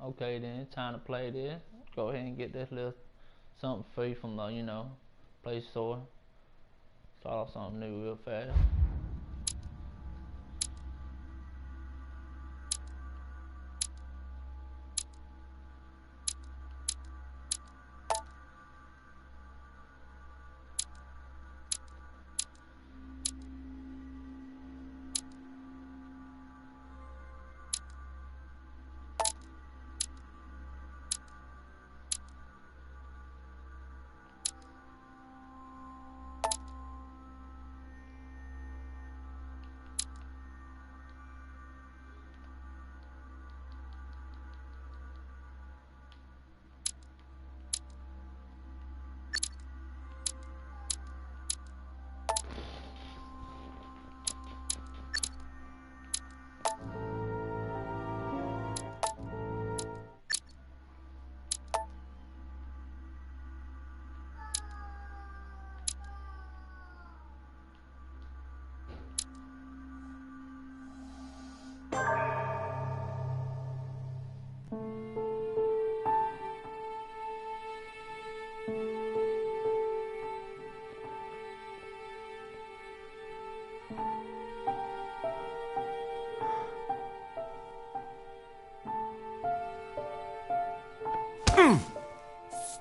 Okay then, time to play this. Go ahead and get this little something free from the, Play Store. Start off something new real fast.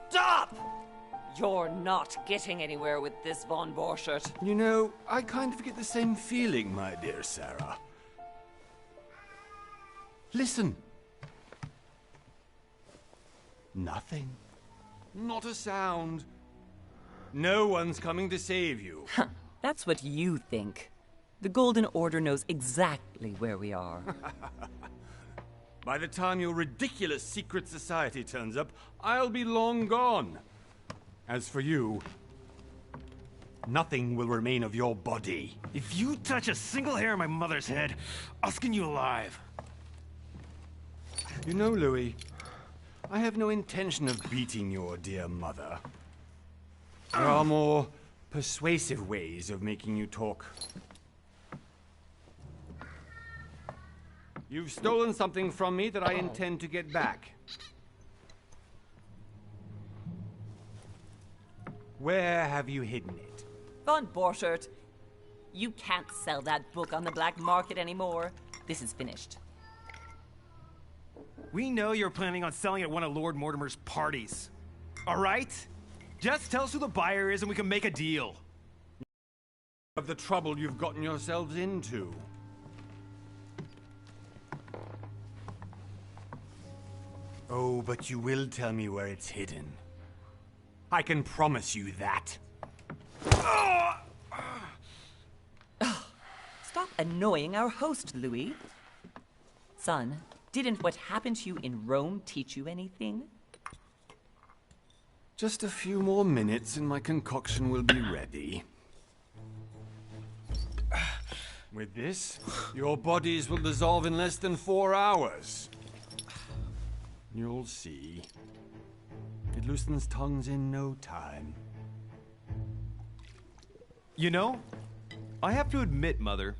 Stop! You're not getting anywhere with this, Von Borchert. You know, I kind of get the same feeling, my dear Sarah. Listen. Nothing. Not a sound. No one's coming to save you. That's what you think. The Golden Order knows exactly where we are. By the time your ridiculous secret society turns up, I'll be long gone. As for you, nothing will remain of your body. If you touch a single hair on my mother's head, I'll skin you alive. You know, Louis, I have no intention of beating your dear mother. There are more persuasive ways of making you talk. You've stolen something from me that I intend to get back. Where have you hidden it? Von Borchert, you can't sell that book on the black market anymore. This is finished. We know you're planning on selling at one of Lord Mortimer's parties. All right? Just tell us who the buyer is and we can make a deal. Of the trouble you've gotten yourselves into. Oh, but you will tell me where it's hidden. I can promise you that. Stop annoying our host, Louis. Son, didn't what happened to you in Rome teach you anything? Just a few more minutes and my concoction will be ready. With this, your bodies will dissolve in less than 4 hours. You'll see. It loosens tongues in no time. You know, I have to admit, Mother,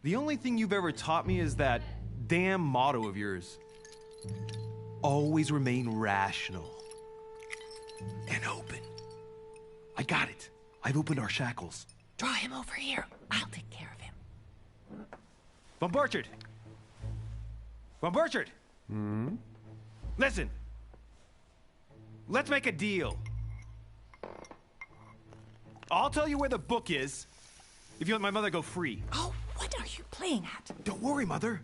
the only thing you've ever taught me is that damn motto of yours. Always remain rational. And open. I got it. I've opened our shackles. Draw him over here. I'll take care of him. Von Borchert! Von Borchert! Hmm? Listen. Let's make a deal. I'll tell you where the book is if you let my mother go free. Oh, what are you playing at? Don't worry, Mother.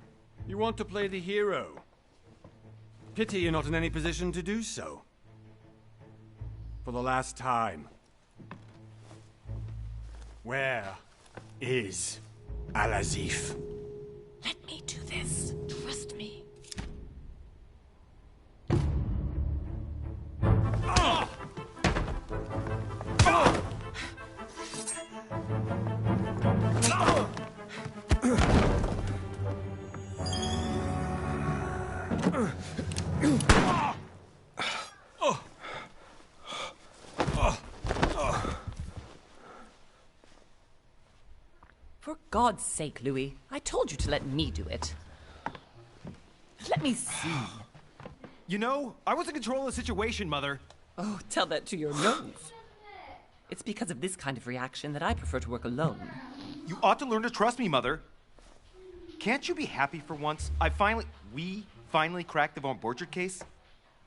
You want to play the hero. Pity you're not in any position to do so. For the last time. Where is Al-Azif? Let me do this. Trust me. For God's sake, Louis, I told you to let me do it. Let me see. You know, I was in control of the situation, Mother. Oh, tell that to your nose. It's because of this kind of reaction that I prefer to work alone. You ought to learn to trust me, Mother. Can't you be happy for once? We finally cracked the Von Borchert case?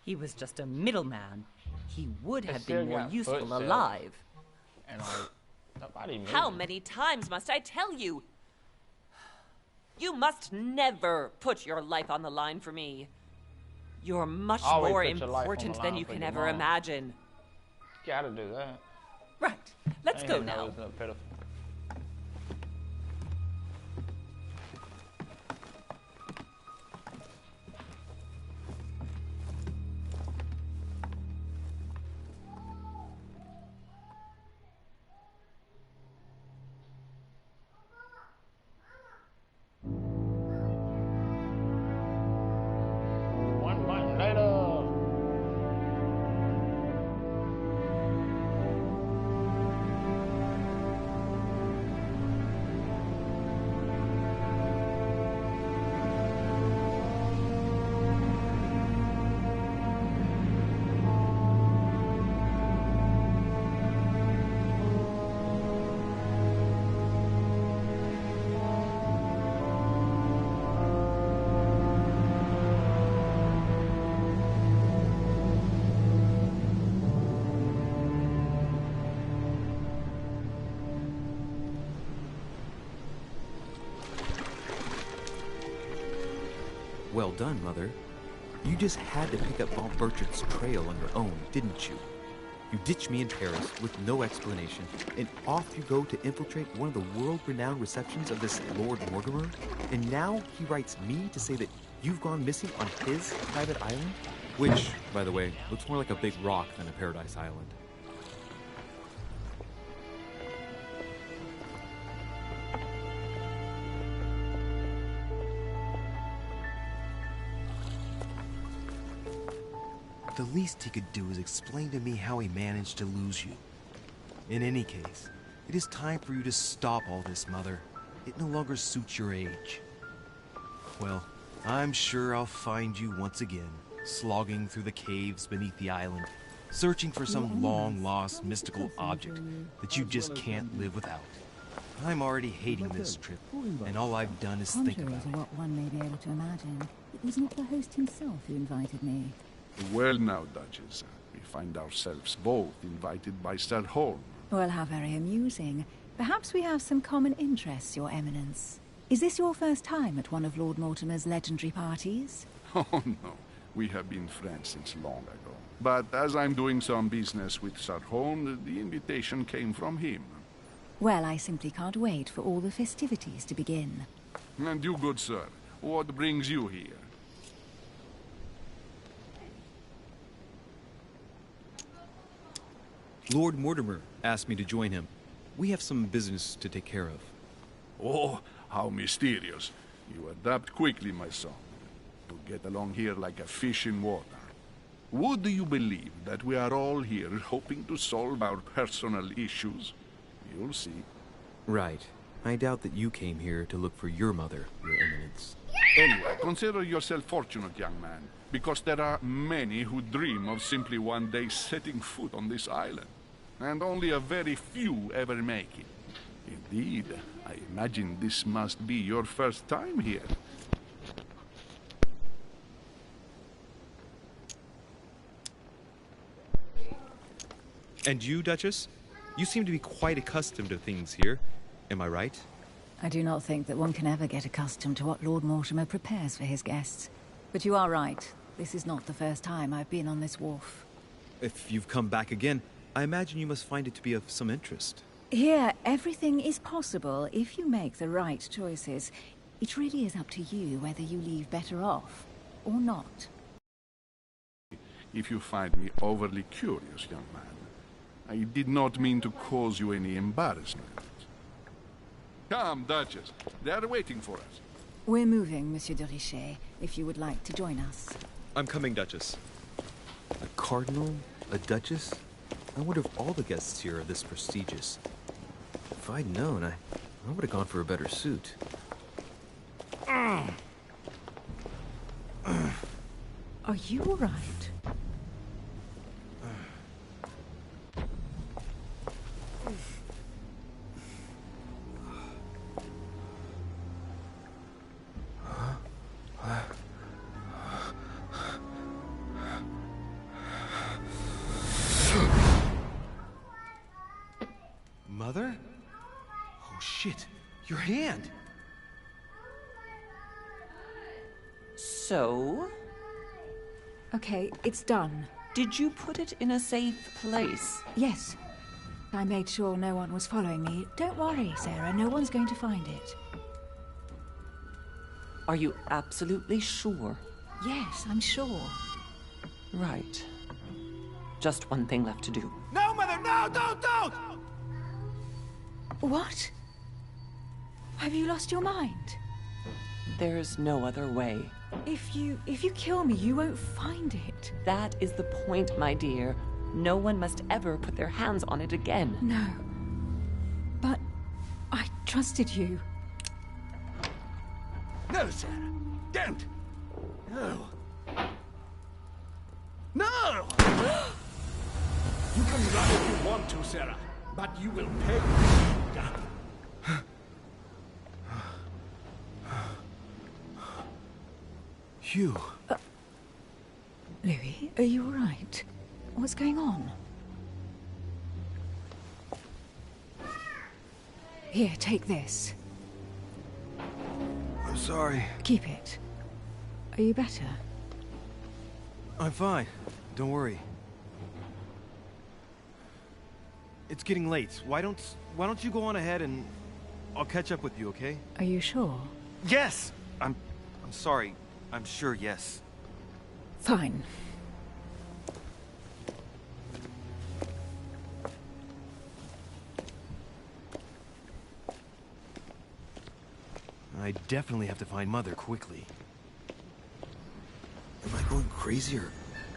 He was just a middleman. He would have still been more got useful foot alive. And like, nobody moved. How many times must I tell you? You must never put your life on the line for me. You're much Always more put your life on important the than line you for can your ever mom. imagine. Gotta do that. Right. Let's I go ain't know now. it was no pitiful. One month later. Well done, Mother. You just had to pick up Von Berchert's trail on your own, didn't you? You ditched me in Paris with no explanation, and off you go to infiltrate one of the world-renowned receptions of this Lord Mortimer? And now he writes me to say that you've gone missing on his private island? Which, by the way, looks more like a big rock than a paradise island. The least he could do is explain to me how he managed to lose you. In any case, it is time for you to stop all this, Mother. It no longer suits your age. Well, I'm sure I'll find you once again, slogging through the caves beneath the island, searching for some long-lost mystical object that you just can't live without. I'm already hating this trip, and all I've done is think Contrary about to it. what one may be able to imagine, it was not the host himself who invited me. Well now, Duchess, we find ourselves both invited by Sir Holm. Well, how very amusing. Perhaps we have some common interests, Your Eminence. Is this your first time at one of Lord Mortimer's legendary parties? Oh no, we have been friends since long ago. But as I'm doing some business with Sir Holm, the invitation came from him. Well, I simply can't wait for all the festivities to begin. And you, good sir, what brings you here? Lord Mortimer asked me to join him. We have some business to take care of. Oh, how mysterious. You adapt quickly, my son. To get along here like a fish in water. Would you believe that we are all here hoping to solve our personal issues? You'll see. Right. I doubt that you came here to look for your mother, Your Eminence. Anyway, consider yourself fortunate, young man, because there are many who dream of simply one day setting foot on this island, and only a very few ever make it. Indeed, I imagine this must be your first time here. And you, Duchess? You seem to be quite accustomed to things here. Am I right? I do not think that one can ever get accustomed to what Lord Mortimer prepares for his guests. But you are right. This is not the first time I've been on this wharf. If you've come back again, I imagine you must find it to be of some interest. Here, everything is possible if you make the right choices. It really is up to you whether you leave better off or not. If you find me overly curious, young man, I did not mean to cause you any embarrassment. Come, Duchess. They are waiting for us. We're moving, Monsieur de Richet, if you would like to join us. I'm coming, Duchess. A cardinal? A duchess? I wonder if all the guests here are this prestigious. If I'd known, I would have gone for a better suit. Are you all right? Mother? Oh shit, your hand! So, Okay, it's done. did you put it in a safe place? Yes. I made sure no one was following me. Don't worry, Sarah, no one's going to find it. Are you absolutely sure? Yes, I'm sure. Right. Just one thing left to do. No, Mother, no, don't! What? Have you lost your mind? There's no other way. If you kill me, you won't find it. That is the point, my dear. No one must ever put their hands on it again. No. But I trusted you. No, Sarah. Don't. No. No! You can run if you want to, Sarah, but you will pay. Hugh. Louis, are you all right? What's going on? Here, take this. I'm sorry. Keep it. Are you better? I'm fine. Don't worry. It's getting late. Why don't you go on ahead and I'll catch up with you, okay? Are you sure? Yes! I'm sorry. I'm sure, yes. Fine. I definitely have to find Mother quickly. Am I going crazy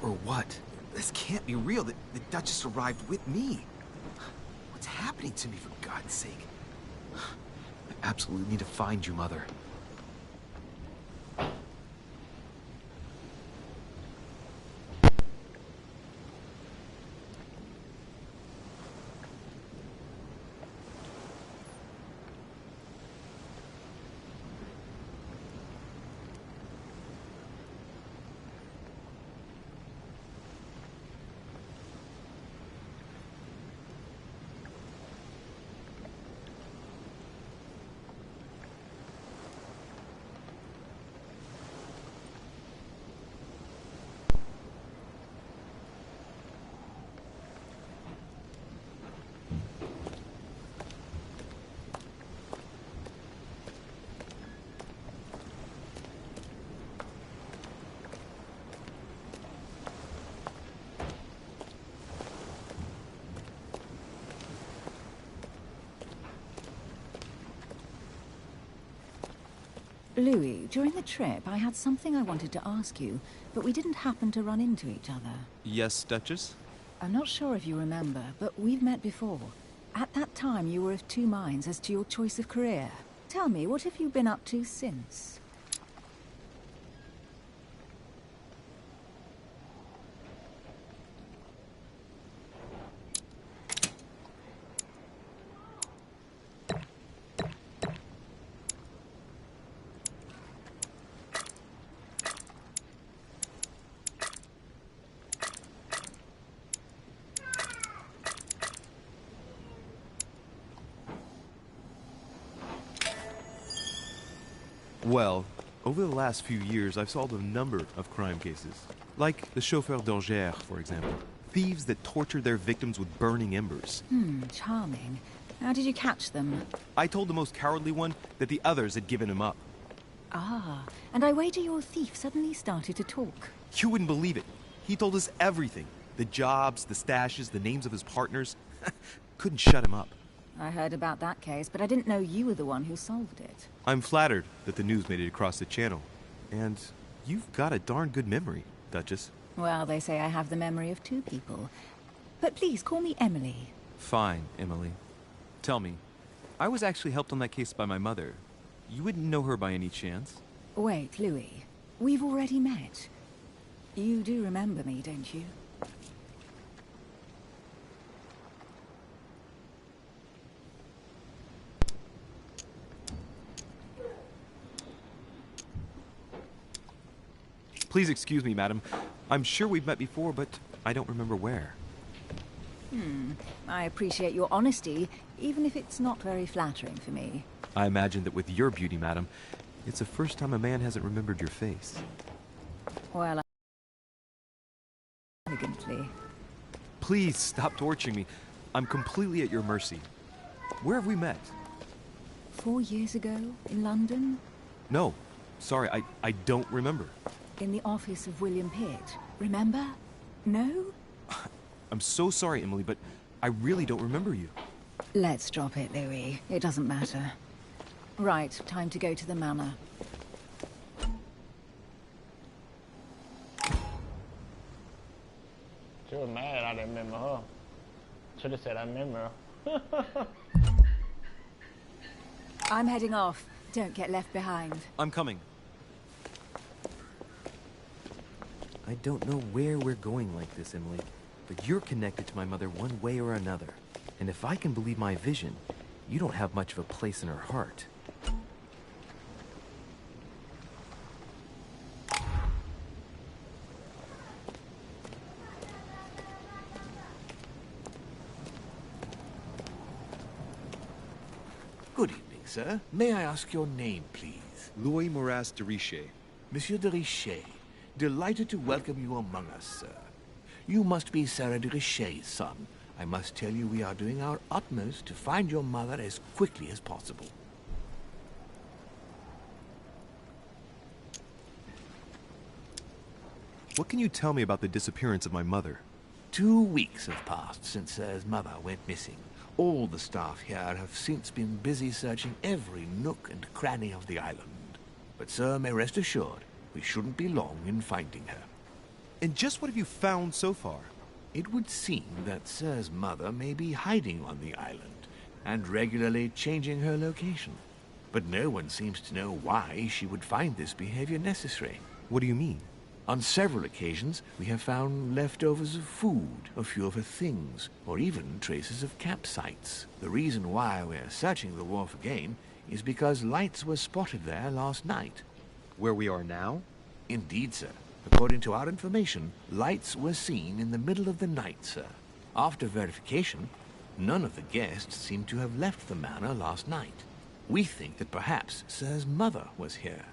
or what? This can't be real. The Duchess arrived with me. What's happening to me, for God's sake? I absolutely need to find you, Mother. Louis, during the trip, I had something I wanted to ask you, but we didn't happen to run into each other. Yes, Duchess? I'm not sure if you remember, but we've met before. At that time, you were of two minds as to your choice of career. Tell me, what have you been up to since? Well, over the last few years, I've solved a number of crime cases. Like the chauffeur d'Angers, for example. Thieves that tortured their victims with burning embers. Charming. How did you catch them? I told the most cowardly one that the others had given him up. Ah, and I wager your thief suddenly started to talk. You wouldn't believe it. He told us everything. The jobs, the stashes, the names of his partners. Couldn't shut him up. I heard about that case, but I didn't know you were the one who solved it. I'm flattered that the news made it across the channel. And you've got a darn good memory, Duchess. Well, they say I have the memory of two people. But please, call me Emily. Fine, Emily. Tell me, I was actually helped on that case by my mother. You wouldn't know her by any chance? Wait, Louis. We've already met. You do remember me, don't you? Please excuse me, madam. I'm sure we've met before, but I don't remember where. I appreciate your honesty, even if it's not very flattering for me. I imagine that with your beauty, madam, it's the first time a man hasn't remembered your face. Well, elegantly. Please stop torturing me. I'm completely at your mercy. Where have we met? 4 years ago, in London? No. Sorry, I don't remember. In the office of William Pitt. Remember? No? I'm so sorry, Emily, but I really don't remember you. Let's drop it, Louis. It doesn't matter. Right, time to go to the manor. She was mad I didn't remember her. Should have said I remember her. I'm heading off. Don't get left behind. I'm coming. I don't know where we're going like this, Emily, but you're connected to my mother one way or another. And if I can believe my vision, you don't have much of a place in her heart. Good evening, sir. May I ask your name, please? Louis Moras de Richet. Monsieur de Richet. Delighted to welcome you among us, sir. You must be Sarah de Richet's son. I must tell you we are doing our utmost to find your mother as quickly as possible. What can you tell me about the disappearance of my mother? 2 weeks have passed since Sir's mother went missing. All the staff here have since been busy searching every nook and cranny of the island. But Sir may rest assured, we shouldn't be long in finding her. And just what have you found so far? It would seem that Sir's mother may be hiding on the island and regularly changing her location. But no one seems to know why she would find this behavior necessary. What do you mean? On several occasions, we have found leftovers of food, a few of her things, or even traces of campsites. The reason why we're searching the wharf again is because lights were spotted there last night. Where we are now? Indeed, sir. According to our information, lights were seen in the middle of the night, sir. After verification, none of the guests seem to have left the manor last night. We think that perhaps Sir's mother was here.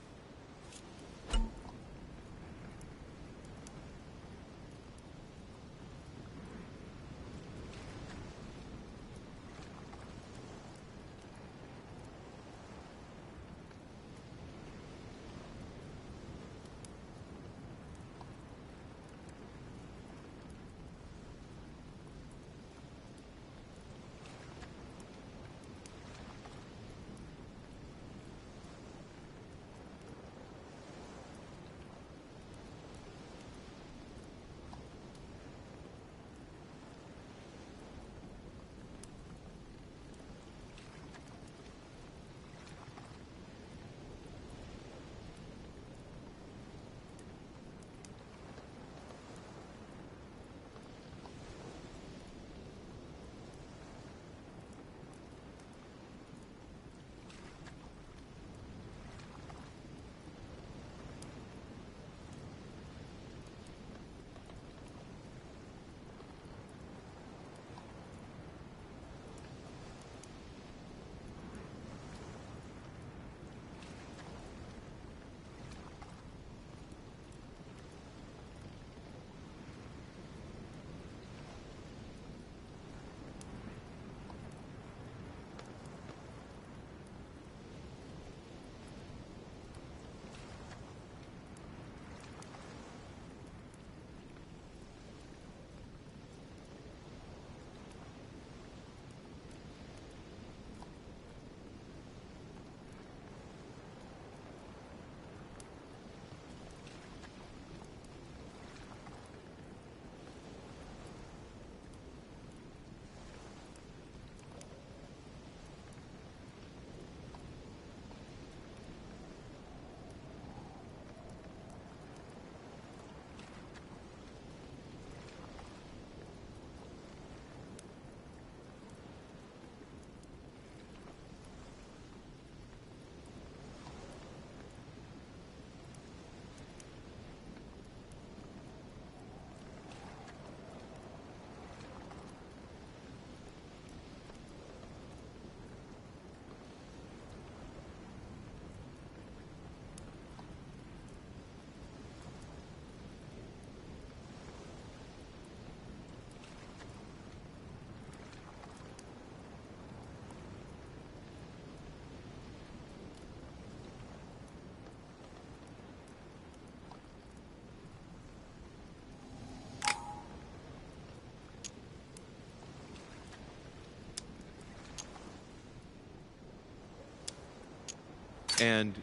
And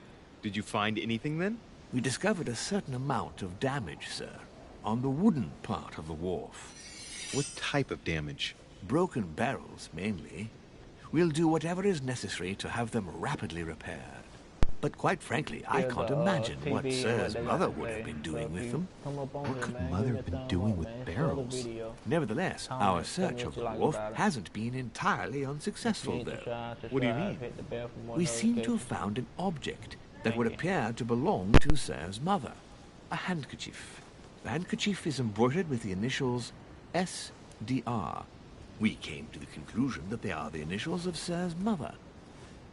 did you find anything then? We discovered a certain amount of damage, sir, on the wooden part of the wharf. What type of damage? Broken barrels, mainly. We'll do whatever is necessary to have them rapidly repaired. But quite frankly, I can't imagine what TV Sir's they mother got would today. have been So doing if with you them. come up on What here, could man, Mother give have it a been thumbs doing up, with man. Share the barrels? video. Nevertheless, Comment, our tell me search what of you the like wharf about it. hasn't been entirely If you unsuccessful, ain't though. subscribed, What do you subscribe, mean? hit the bell for more We seem to have notifications. found an object that Thank would you. appear to belong to Sir's mother. A handkerchief. The handkerchief is embroidered with the initials SDR. We came to the conclusion that they are the initials of Sir's mother,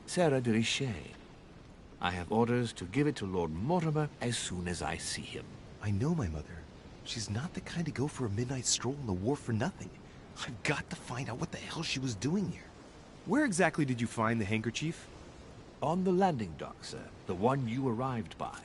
Sarah de Richet. I have orders to give it to Lord Mortimer as soon as I see him. I know my mother. She's not the kind to go for a midnight stroll on the wharf for nothing. I've got to find out what the hell she was doing here. Where exactly did you find the handkerchief? On the landing dock, sir. The one you arrived by.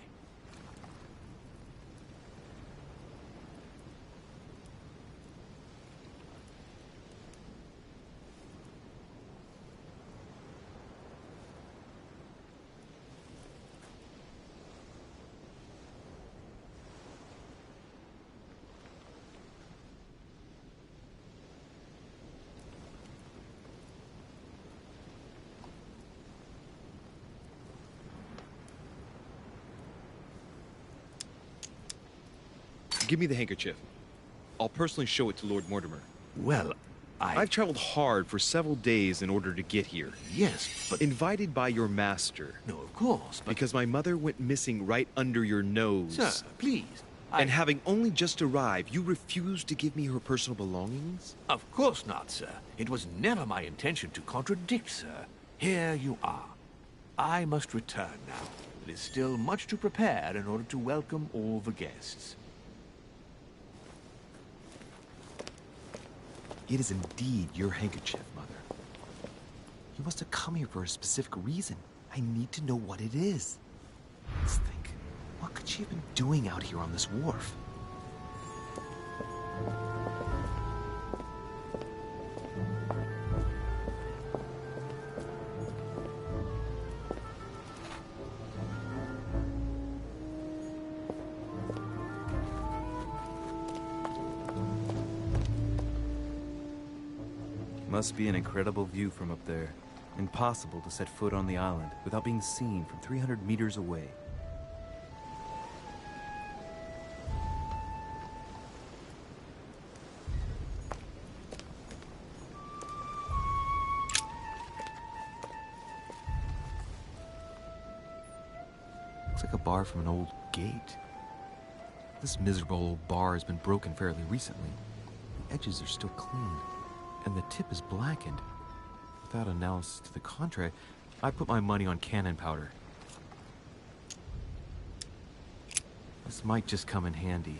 Give me the handkerchief. I'll personally show it to Lord Mortimer. Well, I've traveled hard for several days in order to get here. Yes, but... Invited by your master. No, of course, but... Because my mother went missing right under your nose. Sir, please. And having only just arrived, you refused to give me her personal belongings? Of course not, sir. It was never my intention to contradict, sir. Here you are. I must return now. It is still much to prepare in order to welcome all the guests. It is indeed your handkerchief, Mother. You must have come here for a specific reason. I need to know what it is. Let's think. What could she have been doing out here on this wharf? Must be an incredible view from up there. Impossible to set foot on the island without being seen from 300 meters away. Looks like a bar from an old gate. This miserable old bar has been broken fairly recently. The edges are still clean, and the tip is blackened. Without analysis to the contrary, I put my money on cannon powder. This might just come in handy.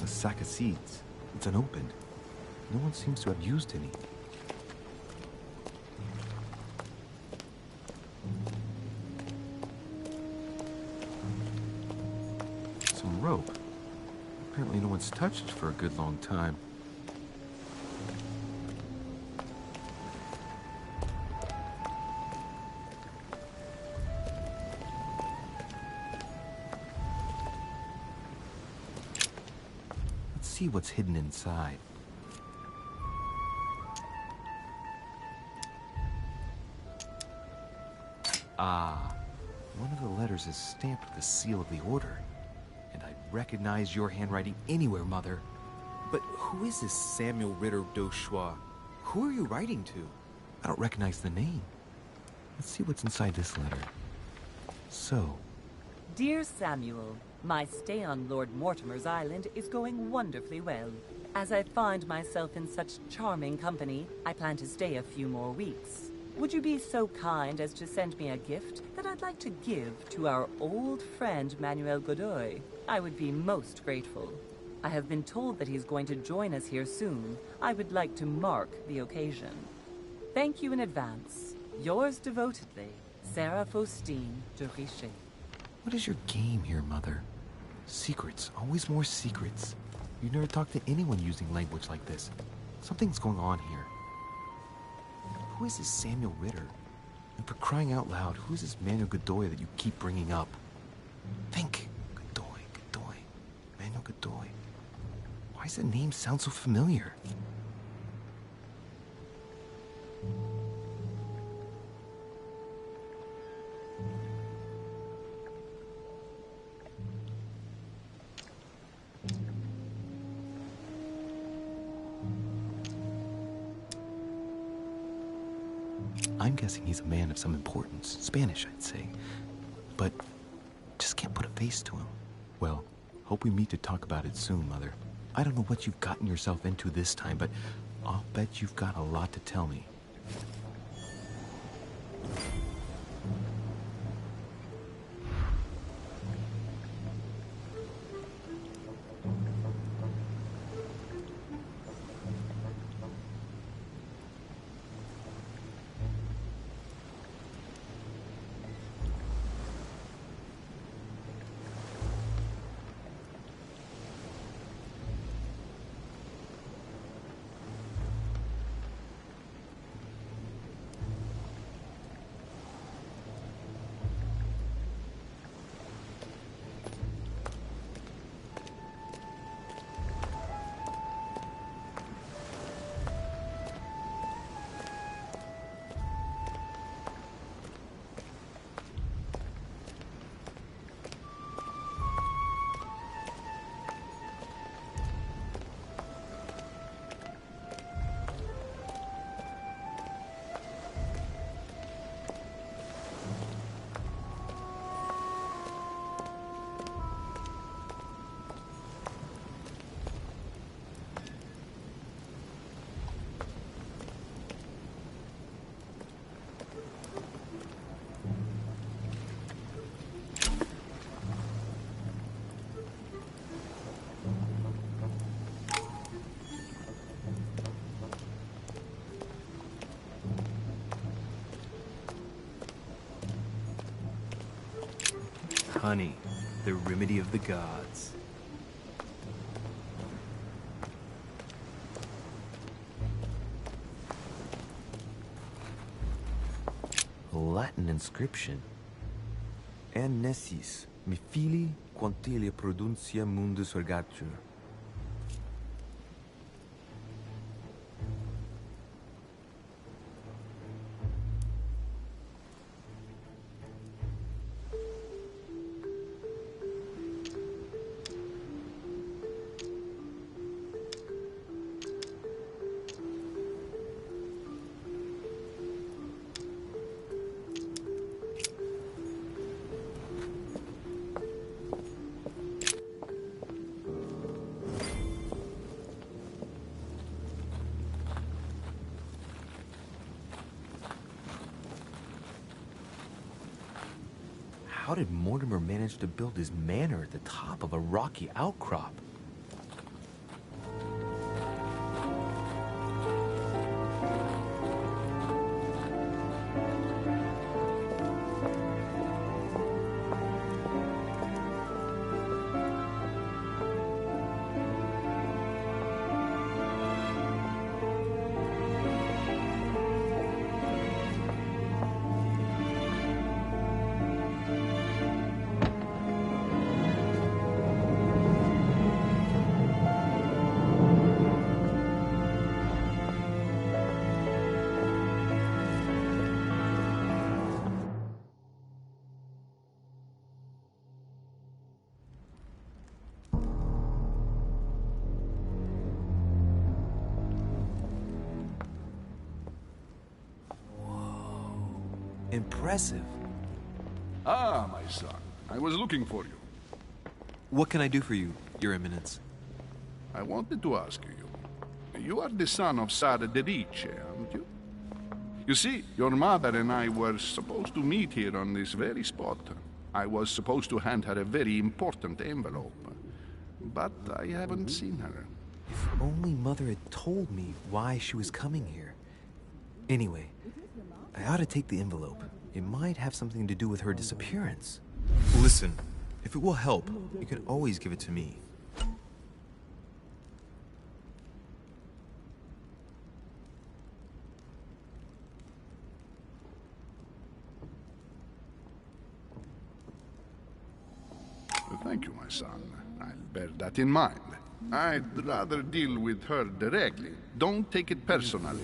A sack of seeds. It's unopened. No one seems to have used any. Some rope. Apparently no one's touched it for a good long time. Let's see what's hidden inside. Ah, one of the letters is stamped with the seal of the Order. And I recognize your handwriting anywhere, Mother. But who is this Samuel Ritter d'Auchois? Who are you writing to? I don't recognize the name. Let's see what's inside this letter. So, Dear Samuel, my stay on Lord Mortimer's island is going wonderfully well. As I find myself in such charming company, I plan to stay a few more weeks. Would you be so kind as to send me a gift that I'd like to give to our old friend Manuel Godoy? I would be most grateful. I have been told that he's going to join us here soon. I would like to mark the occasion. Thank you in advance. Yours devotedly, Sarah Faustine de Richet. what is your game here, Mother? Secrets, always more secrets. You never talk to anyone using language like this. Something's going on here. who is this Samuel Ritter? And for crying out loud, who is this Manuel Godoy that you keep bringing up? Think. Godoy. Manuel Godoy. Why does that name sound so familiar? I'm guessing he's a man of some importance. Spanish, I'd say. But just can't put a face to him. Well, hope we meet to talk about it soon, Mother. I don't know what you've gotten yourself into this time, but I'll bet you've got a lot to tell me. Honey, the remedy of the gods. A Latin inscription. An nessis, mi fili quantilia produncia mundus ergatur. How did Mortimer manage to build his manor at the top of a rocky outcrop? Impressive. Ah, my son. I was looking for you. What can I do for you, Your Eminence? I wanted to ask you. You are the son of Sara de Riche, aren't you? You see, your mother and I were supposed to meet here on this very spot. I was supposed to hand her a very important envelope. But I haven't seen her. If only Mother had told me why she was coming here. Anyway, I ought to take the envelope. It might have something to do with her disappearance. Listen, if it will help, you can always give it to me. Thank you, my son. I'll bear that in mind. I'd rather deal with her directly. Don't take it personally.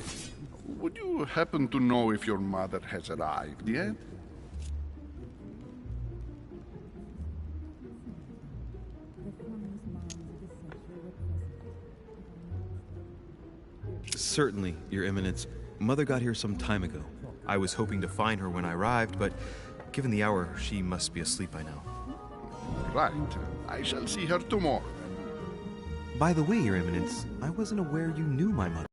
Would you happen to know if your mother has arrived yet? Certainly, Your Eminence. Mother got here some time ago. I was hoping to find her when I arrived, but given the hour, she must be asleep by now. Right. I shall see her tomorrow. By the way, Your Eminence, I wasn't aware you knew my mother.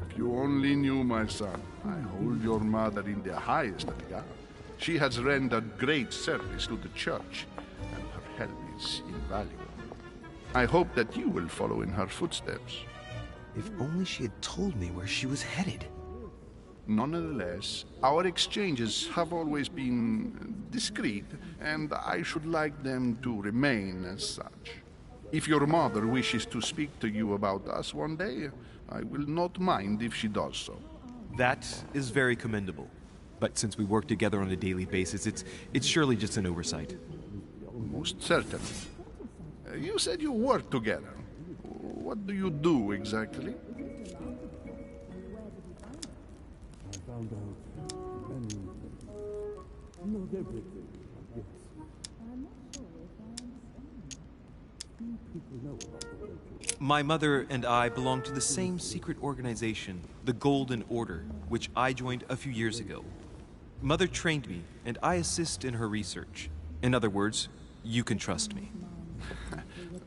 If you only knew, my son, I hold your mother in the highest regard. She has rendered great service to the church, and her help is invaluable. I hope that you will follow in her footsteps. If only she had told me where she was headed. Nonetheless, our exchanges have always been discreet, and I should like them to remain as such. If your mother wishes to speak to you about us one day, I will not mind if she does so. That is very commendable. But since we work together on a daily basis, it's surely just an oversight. Most certainly. You said you work together. What do you do exactly? My mother and I belong to the same secret organization, the Golden Order, which I joined a few years ago. Mother trained me, and I assist in her research. In other words, you can trust me.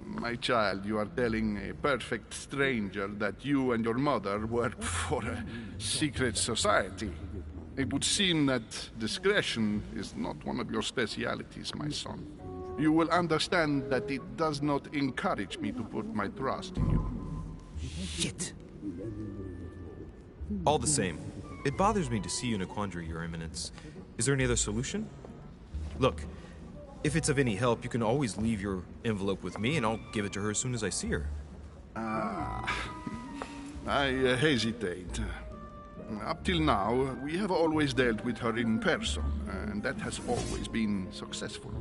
My child, you are telling a perfect stranger that you and your mother work for a secret society. It would seem that discretion is not one of your specialities, my son. You will understand that it does not encourage me to put my trust in you. Shit! All the same, it bothers me to see you in a quandary, Your Eminence. Is there any other solution? Look, if it's of any help, you can always leave your envelope with me, and I'll give it to her as soon as I see her. I hesitate. Up till now, we have always dealt with her in person, and that has always been successful.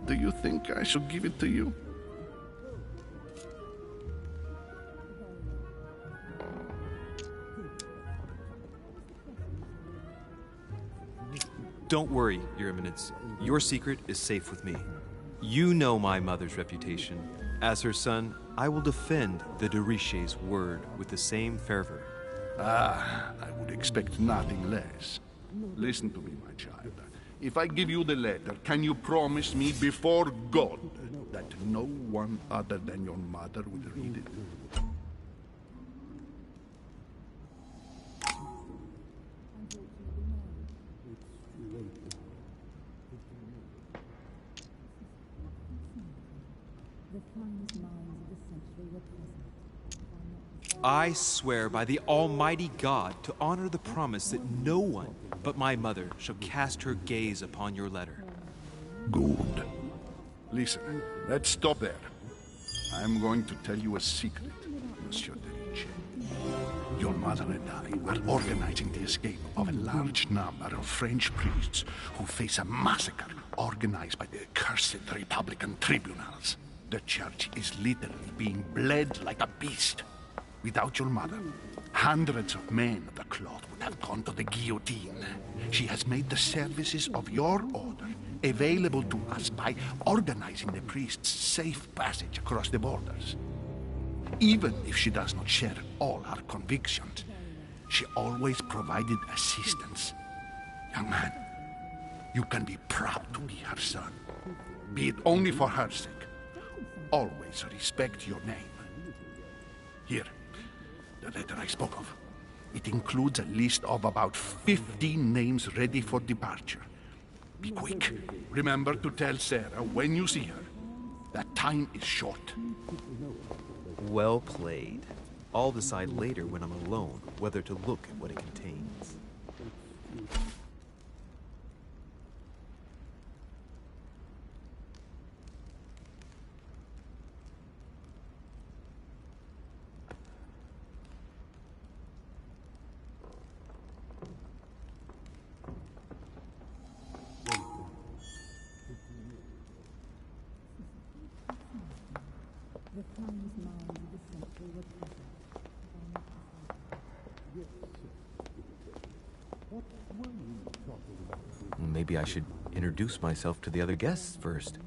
Do you think I should give it to you? Don't worry, Your Eminence. Your secret is safe with me. You know my mother's reputation. As her son, I will defend the de Richet's word with the same fervor. I would expect nothing less. Listen to me, my child. If I give you the letter, can you promise me before God that no one other than your mother will read it? I swear by the Almighty God to honor the promise that no one but my mother shall cast her gaze upon your letter. Good. Listen, let's stop there. I'm going to tell you a secret, Monsieur de Richet. Your mother and I are organizing the escape of a large number of French priests who face a massacre organized by the accursed Republican tribunals. The church is literally being bled like a beast. Without your mother, hundreds of men of the cloth would have gone to the guillotine. She has made the services of your order available to us by organizing the priests' safe passage across the borders. Even if she does not share all our convictions, she always provided assistance. Young man, you can be proud to be her son. Be it only for her sake. Always respect your name. Here, the letter I spoke of. It includes a list of about 50 names ready for departure. Be quick. Remember to tell Sarah when you see her that time is short. Well played. I'll decide later when I'm alone whether to look at what it contains. Maybe I should introduce myself to the other guests first.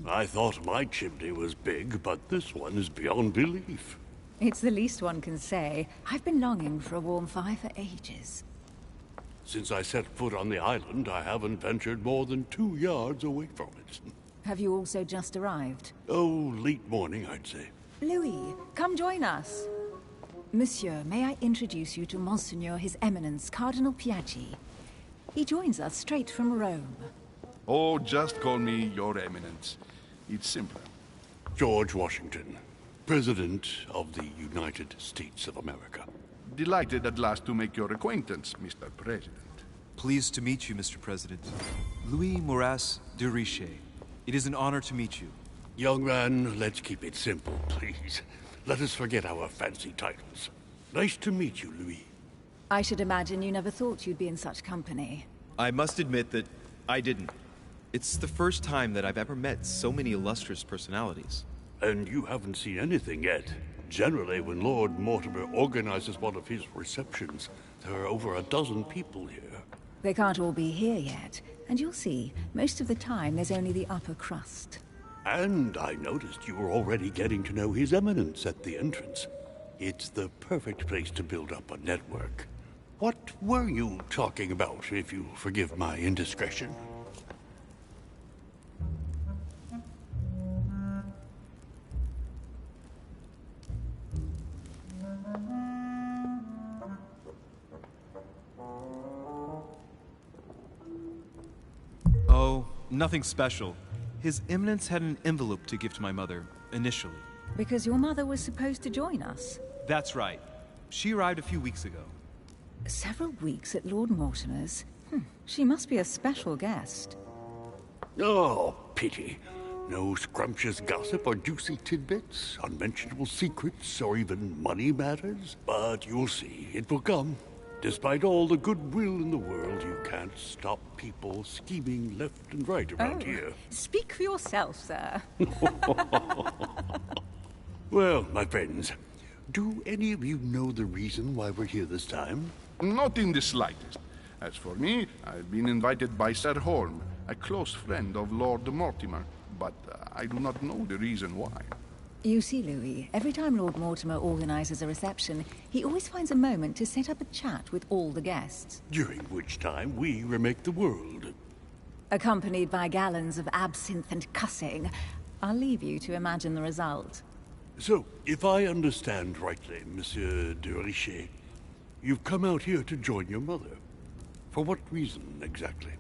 I thought my chimney was big, but this one is beyond belief. It's the least one can say. I've been longing for a warm fire for ages. Since I set foot on the island, I haven't ventured more than 2 yards away from it. Have you also just arrived? Oh, late morning, I'd say. Louis, come join us. Monsieur, may I introduce you to Monseigneur His Eminence, Cardinal Piaggi. He joins us straight from Rome. Oh, just call me Your Eminence. It's simpler. George Washington, President of the United States of America. Delighted at last to make your acquaintance, Mr. President. Pleased to meet you, Mr. President. Louis Moras de Richet. It is an honor to meet you. Young man, let's keep it simple, please. Let us forget our fancy titles. Nice to meet you, Louis. I should imagine you never thought you'd be in such company. I must admit that I didn't. It's the first time that I've ever met so many illustrious personalities. And you haven't seen anything yet. Generally, when Lord Mortimer organizes one of his receptions, there are over a dozen people here. They can't all be here yet, and you'll see, most of the time there's only the upper crust. And I noticed you were already getting to know His Eminence at the entrance. It's the perfect place to build up a network. What were you talking about, if you forgive my indiscretion? Oh, nothing special. His Eminence had an envelope to give to my mother, initially. Because your mother was supposed to join us. That's right. She arrived a few weeks ago. Several weeks at Lord Mortimer's? She must be a special guest. Oh, pity. No scrumptious gossip or juicy tidbits, unmentionable secrets, or even money matters. But you'll see, it will come. Despite all the goodwill in the world, you can't stop people scheming left and right around here. Speak for yourself, sir. Well, my friends, do any of you know the reason why we're here this time? Not in the slightest. As for me, I've been invited by Sir Holm, a close friend of Lord Mortimer, but I do not know the reason why. You see, Louis, every time Lord Mortimer organizes a reception, he always finds a moment to set up a chat with all the guests. During which time we remake the world. Accompanied by gallons of absinthe and cussing. I'll leave you to imagine the result. So, if I understand rightly, Monsieur de Richet, you've come out here to join your mother. For what reason, exactly?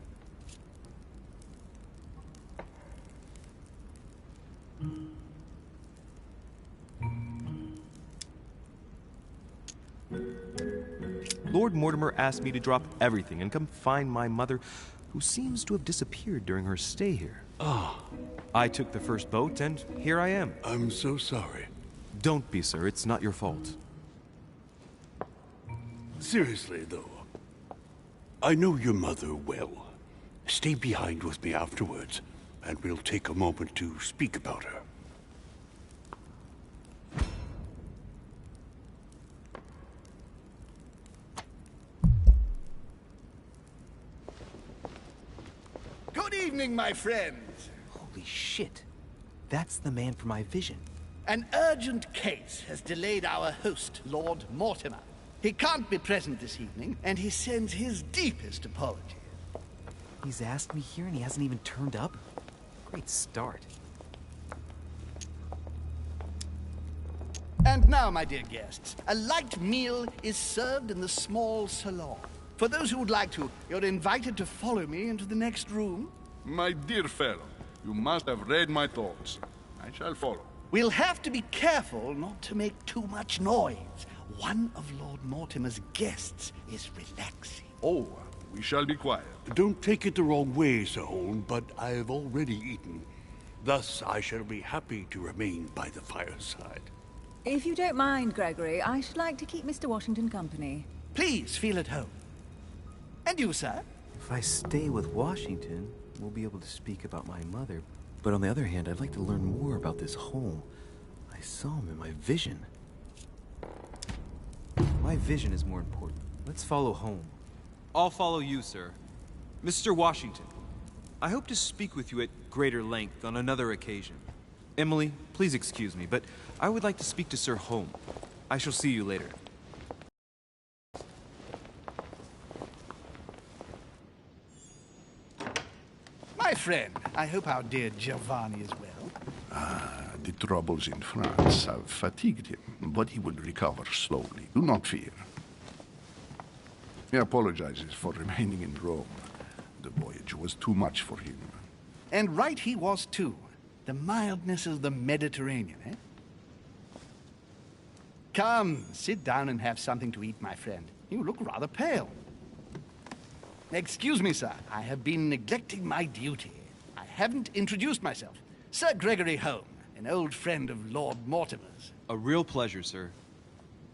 Lord Mortimer asked me to drop everything and come find my mother, who seems to have disappeared during her stay here. Ah. I took the first boat, and here I am. I'm so sorry. Don't be, sir. It's not your fault. Seriously, though, I know your mother well. Stay behind with me afterwards, and we'll take a moment to speak about her. Good evening, my friends. Holy shit. That's the man from my vision. An urgent case has delayed our host, Lord Mortimer. He can't be present this evening, and he sends his deepest apologies. He's asked me here and he hasn't even turned up? Great start. And now, my dear guests, a light meal is served in the small salon. For those who would like to, you're invited to follow me into the next room. My dear fellow, you must have read my thoughts. I shall follow. We'll have to be careful not to make too much noise. One of Lord Mortimer's guests is relaxing. Oh, we shall be quiet. Don't take it the wrong way, Sir Holm, but I have already eaten. Thus, I shall be happy to remain by the fireside. If you don't mind, Gregory, I should like to keep Mr. Washington company. Please feel at home. And you, sir? If I stay with Washington, we'll be able to speak about my mother. But on the other hand, I'd like to learn more about this home. I I saw him in my vision. My vision is more important. Let's follow home. I'll follow you, sir. Mr. Washington, I hope to speak with you at greater length on another occasion. Emily, please excuse me, but I would like to speak to Sir Home. I shall see you later. My friend, I hope our dear Giovanni is well. The troubles in France have fatigued him, but he will recover slowly. Do not fear. He apologizes for remaining in Rome. The voyage was too much for him. And right he was, too. The mildness of the Mediterranean, eh? Come, sit down and have something to eat, my friend. You look rather pale. Excuse me, sir. I have been neglecting my duty. I haven't introduced myself. Sir Gregory Home, an old friend of Lord Mortimer's. A real pleasure, sir.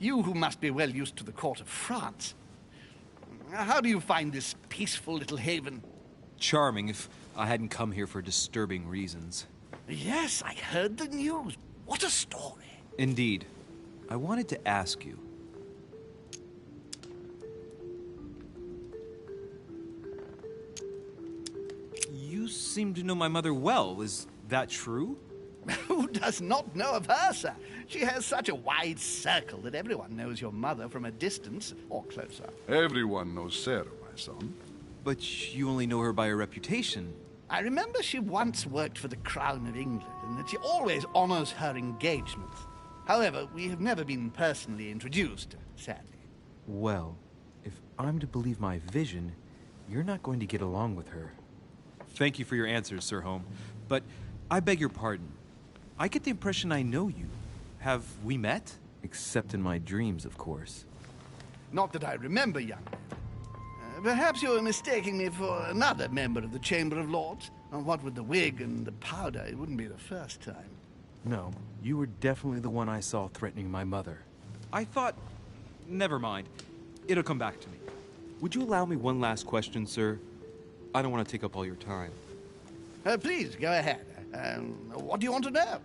You who must be well used to the court of France. How do you find this peaceful little haven? Charming if I hadn't come here for disturbing reasons. Yes, I heard the news. What a story. Indeed. I wanted to ask you. You seem to know my mother well. Is that true? Who does not know of her, sir? She has such a wide circle that everyone knows your mother from a distance or closer. Everyone knows Sarah, my son. But you only know her by her reputation. I remember she once worked for the Crown of England and that she always honors her engagements. However, we have never been personally introduced, sadly. Well, if I'm to believe my vision, you're not going to get along with her. Thank you for your answers, Sir Home. But I beg your pardon. I get the impression I know you. Have we met? Except in my dreams, of course. Not that I remember, young man. Perhaps you are mistaking me for another member of the Chamber of Lords. What with the wig and the powder, it wouldn't be the first time. No, you were definitely the one I saw threatening my mother. I thought... Never mind. It'll come back to me. Would you allow me one last question, sir? I don't want to take up all your time. Please, go ahead. What do you want to know?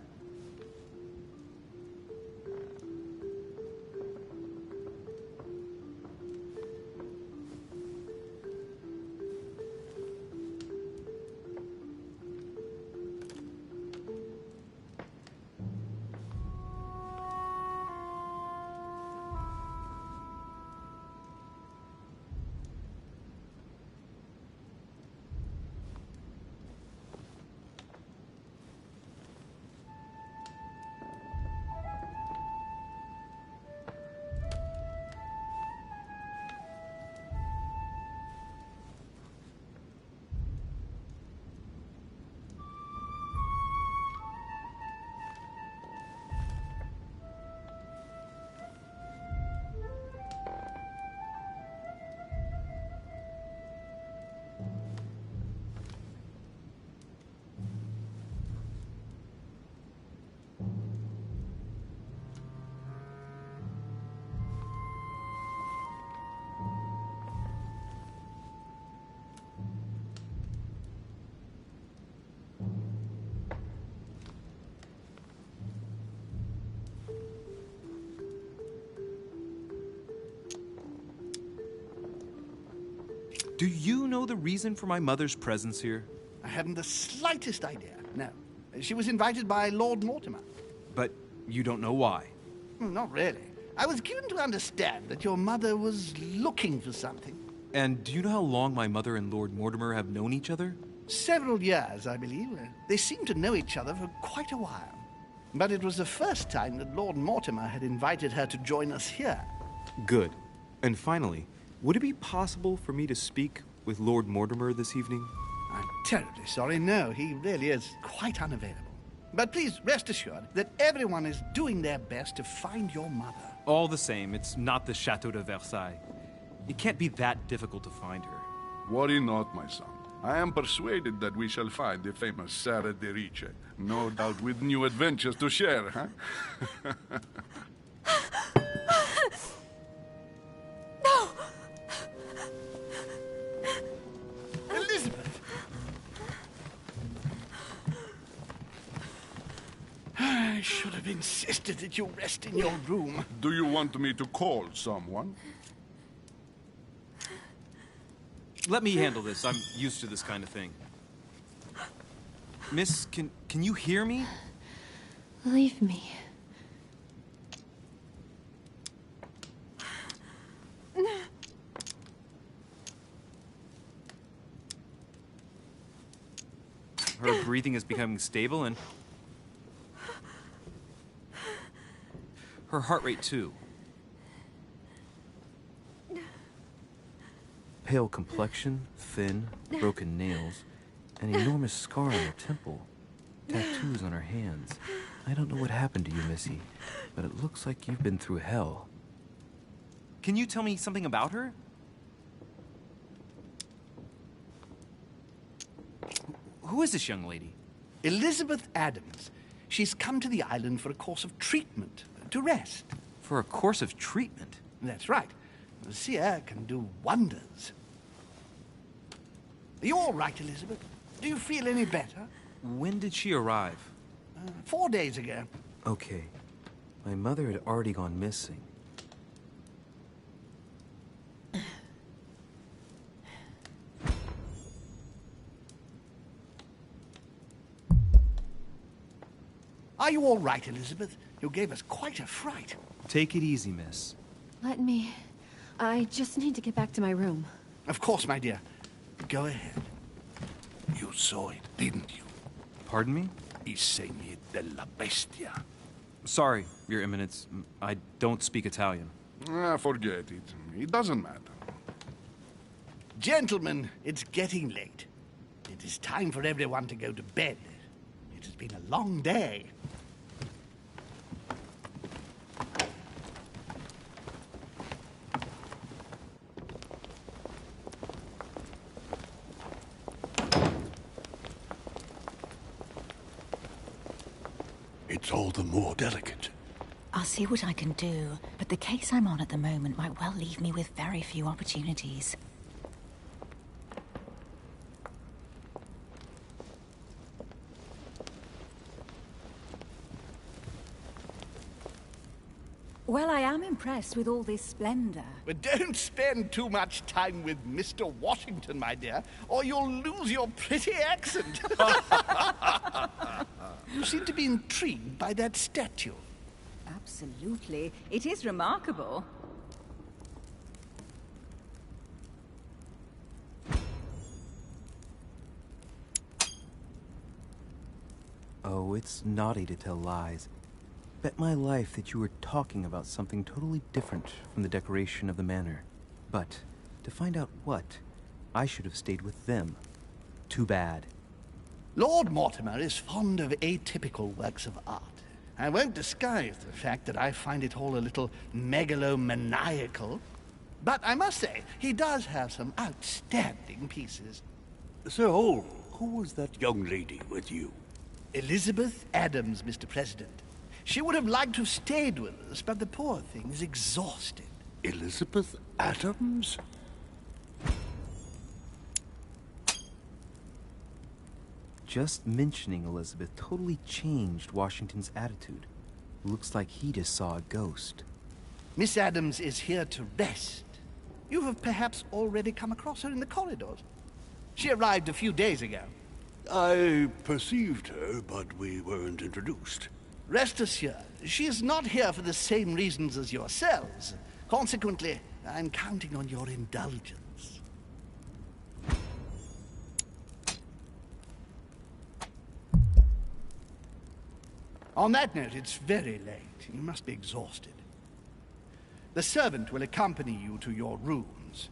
Do you know the reason for my mother's presence here? I haven't the slightest idea, no. She was invited by Lord Mortimer. But you don't know why? Not really. I was given to understand that your mother was looking for something. And do you know how long my mother and Lord Mortimer have known each other? Several years, I believe. They seemed to know each other for quite a while. But it was the first time that Lord Mortimer had invited her to join us here. Good. And finally, would it be possible for me to speak with Lord Mortimer this evening? I'm terribly sorry, no. He really is quite unavailable. But please rest assured that everyone is doing their best to find your mother. All the same, it's not the Chateau de Versailles. It can't be that difficult to find her. Worry not, my son. I am persuaded that we shall find the famous Sarah de Riche. No doubt with new adventures to share, huh? No! Elizabeth! I should have insisted that you rest in your room. Do you want me to call someone? Let me handle this. I'm used to this kind of thing. Miss, can you hear me? Leave me. Her breathing is becoming stable and her heart rate too. Pale complexion, thin, broken nails, an enormous scar on her temple, tattoos on her hands. I don't know what happened to you, Missy, but it looks like you've been through hell. Can you tell me something about her? Who is this young lady? Elizabeth Adams. She's come to the island for a course of treatment, to rest. For a course of treatment? That's right. Sea air can do wonders. Are you all right, Elizabeth? Do you feel any better? When did she arrive? 4 days ago. Okay. My mother had already gone missing. Are you all right, Elizabeth? You gave us quite a fright. Take it easy, miss. Let me... I just need to get back to my room. Of course, my dear. Go ahead. You saw it, didn't you? Pardon me? I segni della bestia. Sorry, Your Eminence. I don't speak Italian. Forget it. It doesn't matter. Gentlemen, it's getting late. It is time for everyone to go to bed. It has been a long day. It's all the more delicate. I'll see what I can do, but the case I'm on at the moment might well leave me with very few opportunities. Well, I am impressed with all this splendor. But don't spend too much time with Mr. Washington, my dear, or you'll lose your pretty accent. You seem to be intrigued by that statue. Absolutely. It is remarkable. Oh, it's naughty to tell lies. Bet my life that you were talking about something totally different from the decoration of the manor. But, to find out what, I should have stayed with them. Too bad. Lord Mortimer is fond of atypical works of art. I won't disguise the fact that I find it all a little megalomaniacal. But I must say, he does have some outstanding pieces. Sir Hall, who was that young lady with you? Elizabeth Adams, Mr. President. She would have liked to have stayed with us, but the poor thing is exhausted. Elizabeth Adams? Just mentioning Elizabeth totally changed Washington's attitude. Looks like he just saw a ghost. Miss Adams is here to rest. You have perhaps already come across her in the corridors. She arrived a few days ago. I perceived her, but we weren't introduced. Rest assured, she is not here for the same reasons as yourselves. Consequently, I'm counting on your indulgence. On that note, it's very late. You must be exhausted. The servant will accompany you to your rooms.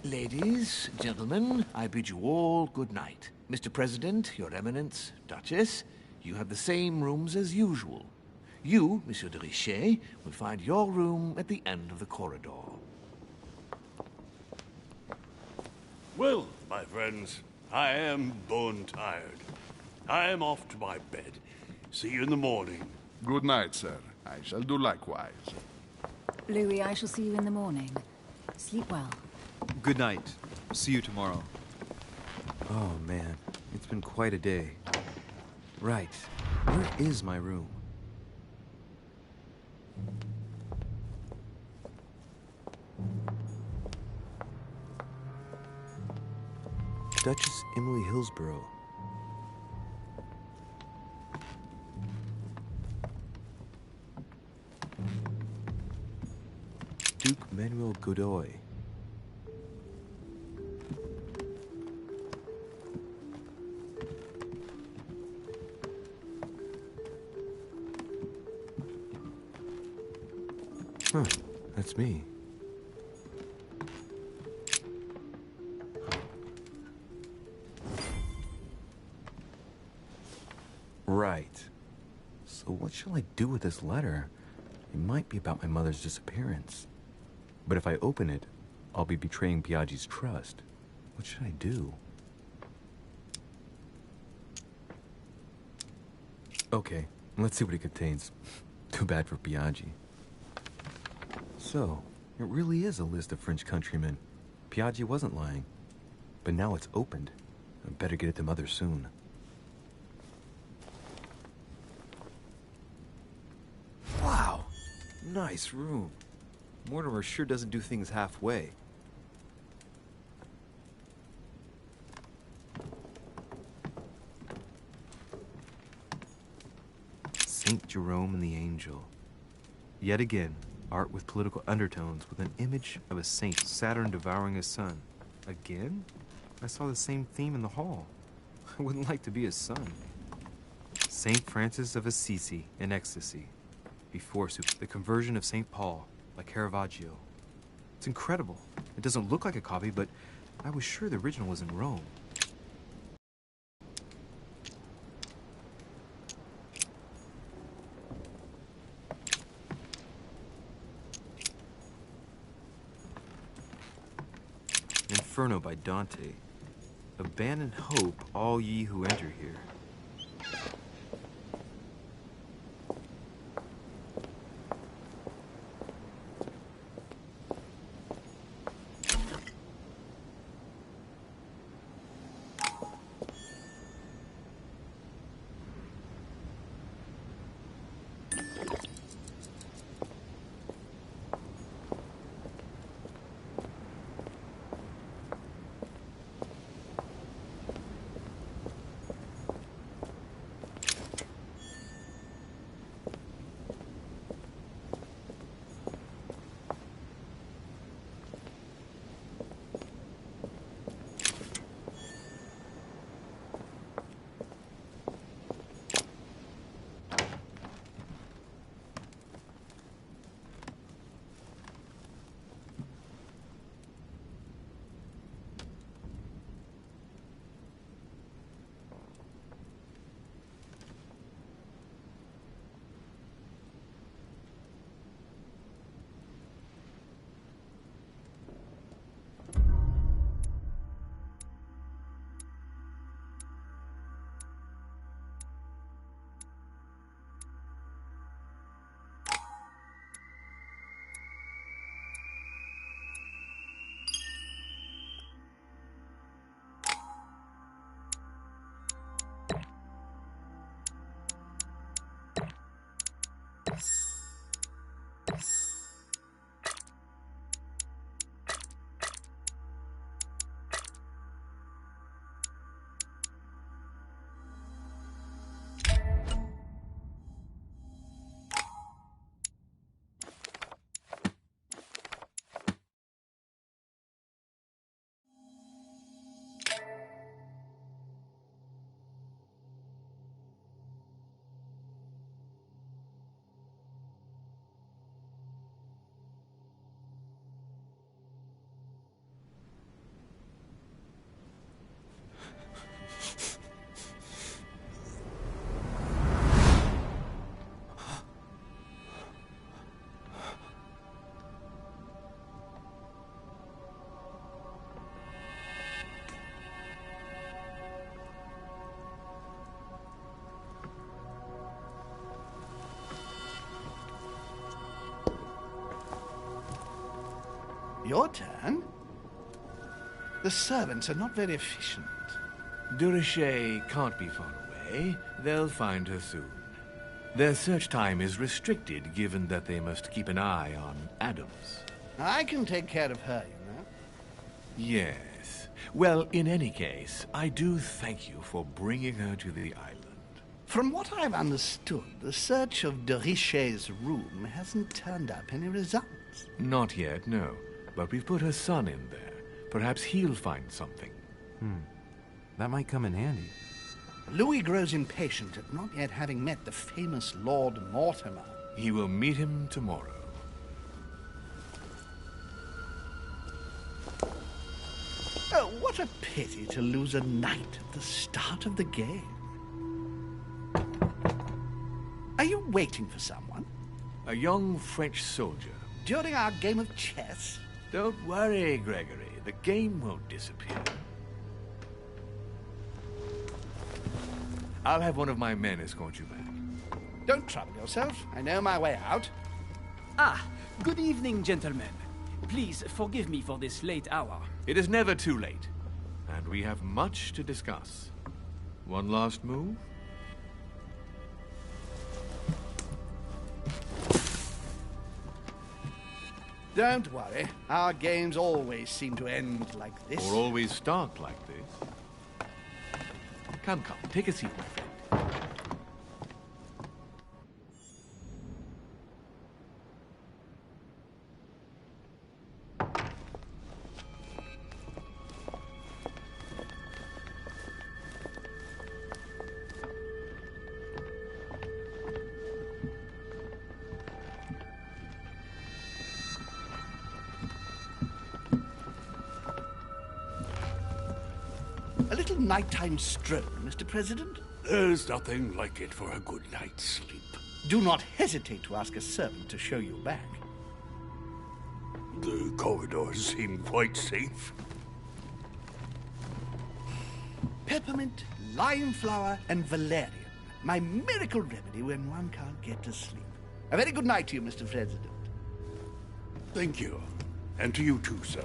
Ladies, gentlemen, I bid you all good night. Mr. President, Your Eminence, Duchess, you have the same rooms as usual. You, Monsieur de Richet, will find your room at the end of the corridor. Well, my friends, I am bone tired. I am off to my bed. See you in the morning. Good night, sir. I shall do likewise. Louis, I shall see you in the morning. Sleep well. Good night. See you tomorrow. Oh, man. It's been quite a day. Right. Where is my room? Duchess Emily Hillsborough. Duke Manuel Godoy. Huh, that's me. Right. So what shall I do with this letter? It might be about my mother's disappearance. But if I open it, I'll be betraying Biaggi's trust. What should I do? Okay, let's see what it contains. Too bad for Biaggi. So, it really is a list of French countrymen. Biaggi wasn't lying. But now it's opened. I better get it to Mother soon. Wow! Nice room. Mortimer sure doesn't do things halfway. Saint Jerome and the Angel. Yet again, art with political undertones with an image of a saint, Saturn devouring his son. Again? I saw the same theme in the hall. I wouldn't like to be his son. Saint Francis of Assisi in ecstasy. Before the conversion of Saint Paul by Caravaggio. It's incredible. It doesn't look like a copy, but I was sure the original was in Rome. Inferno by Dante. Abandon hope, all ye who enter here. your turn. The servants are not very efficient. De Richet can't be far away. They'll find her soon. Their search time is restricted, given that they must keep an eye on Adams. I can take care of her, you know. Yes. Well, in any case, I do thank you for bringing her to the island. From what I've understood, the search of de Richet's room hasn't turned up any results. Not yet, no. But we've put her son in there. Perhaps he'll find something. That might come in handy. Louis grows impatient at not yet having met the famous Lord Mortimer. He will meet him tomorrow. Oh, what a pity to lose a knight at the start of the game. Are you waiting for someone? A young French soldier. During our game of chess? Don't worry, Gregory. The game won't disappear. I'll have one of my men escort you back. Don't trouble yourself. I know my way out. Ah, good evening, gentlemen. Please forgive me for this late hour. It is never too late, and we have much to discuss. One last move? Don't worry. Our games always seem to end like this. Or always start like this. Come, take a seat, my friend. A little nighttime stroll, Mr. President? There's nothing like it for a good night's sleep. Do not hesitate to ask a servant to show you back. The corridors seem quite safe. Peppermint, lime flower, and valerian. My miracle remedy when one can't get to sleep. A very good night to you, Mr. President. Thank you. And to you too, sir.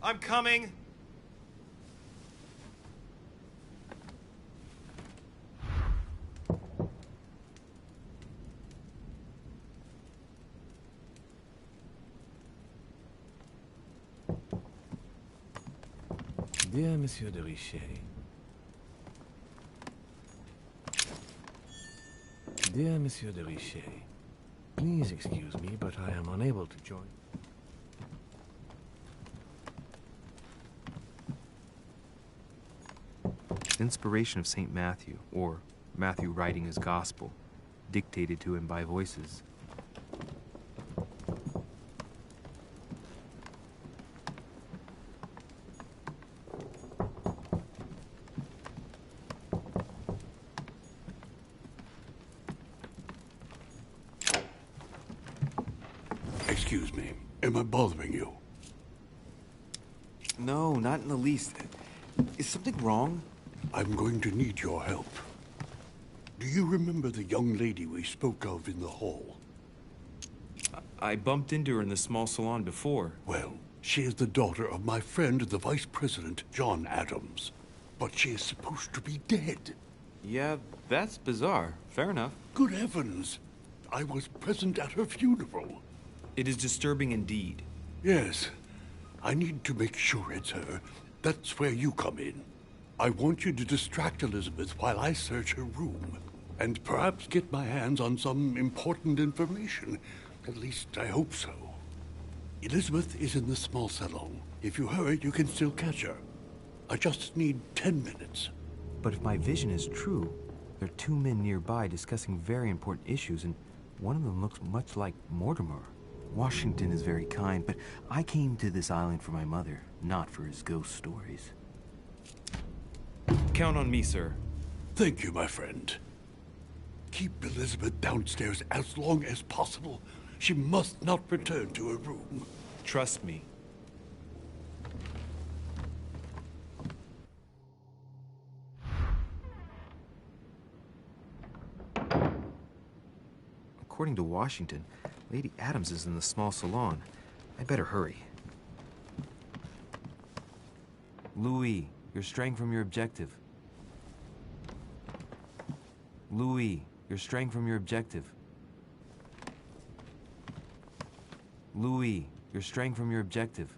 I'm coming. Dear Monsieur de Richet. Dear Monsieur de Richet, please excuse me, but I am unable to join. Inspiration of St. Matthew, or Matthew writing his gospel, dictated to him by voices. Excuse me, am I bothering you? No, not in the least. Is something wrong? I'm going to need your help. Do you remember the young lady we spoke of in the hall? I bumped into her in the small salon before. Well, she is the daughter of my friend, the Vice President, John Adams. But she is supposed to be dead. Yeah, that's bizarre. Fair enough. Good heavens! I was present at her funeral. It is disturbing indeed. Yes. I need to make sure it's her. That's where you come in. I want you to distract Elizabeth while I search her room, and perhaps get my hands on some important information. At least, I hope so. Elizabeth is in the small salon. If you hurry, you can still catch her. I just need 10 minutes. But if my vision is true, there are two men nearby discussing very important issues, and one of them looks much like Mortimer. Washington is very kind, but I came to this island for my mother, not for his ghost stories. Count on me, sir. Thank you, my friend. Keep Elizabeth downstairs as long as possible. She must not return to her room. Trust me. According to Washington, Lady Adams is in the small salon. I better hurry. Louis, you're straying from your objective. Louis, you're straying from your objective. Louis, you're straying from your objective.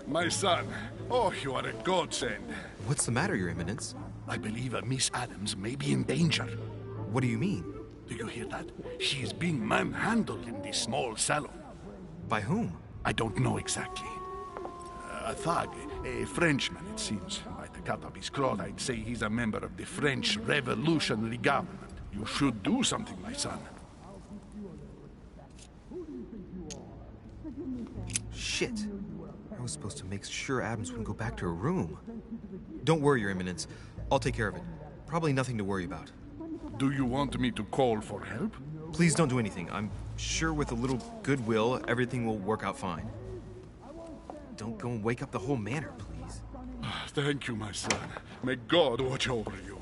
My son. Oh, you are a godsend. What's the matter, Your Eminence? I believe Miss Adams may be in danger. What do you mean? Do you hear that? She is being manhandled in this small salon. By whom? I don't know exactly. A thug, a Frenchman, it seems. By the cut of his cloth, I'd say he's a member of the French Revolutionary Government. You should do something, my son. Shit. I was supposed to make sure Adams wouldn't go back to her room. Don't worry, Your Eminence. I'll take care of it. Probably nothing to worry about. Do you want me to call for help? Please don't do anything. I'm sure with a little goodwill, everything will work out fine. Don't go and wake up the whole manor, please. Thank you, my son. May God watch over you.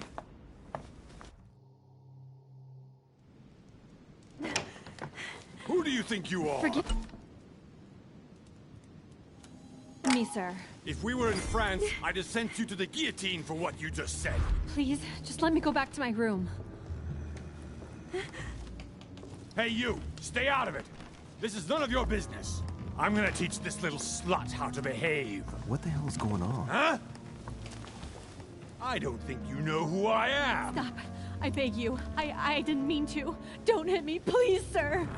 Who do you think you are? Forgive me, sir. If we were in France, I'd have sent you to the guillotine for what you just said. Please, just let me go back to my room. Hey, you! Stay out of it! This is none of your business. I'm gonna teach this little slut how to behave. What the hell is going on? Huh? I don't think you know who I am. Stop. I beg you. I didn't mean to. Don't hit me, please, sir.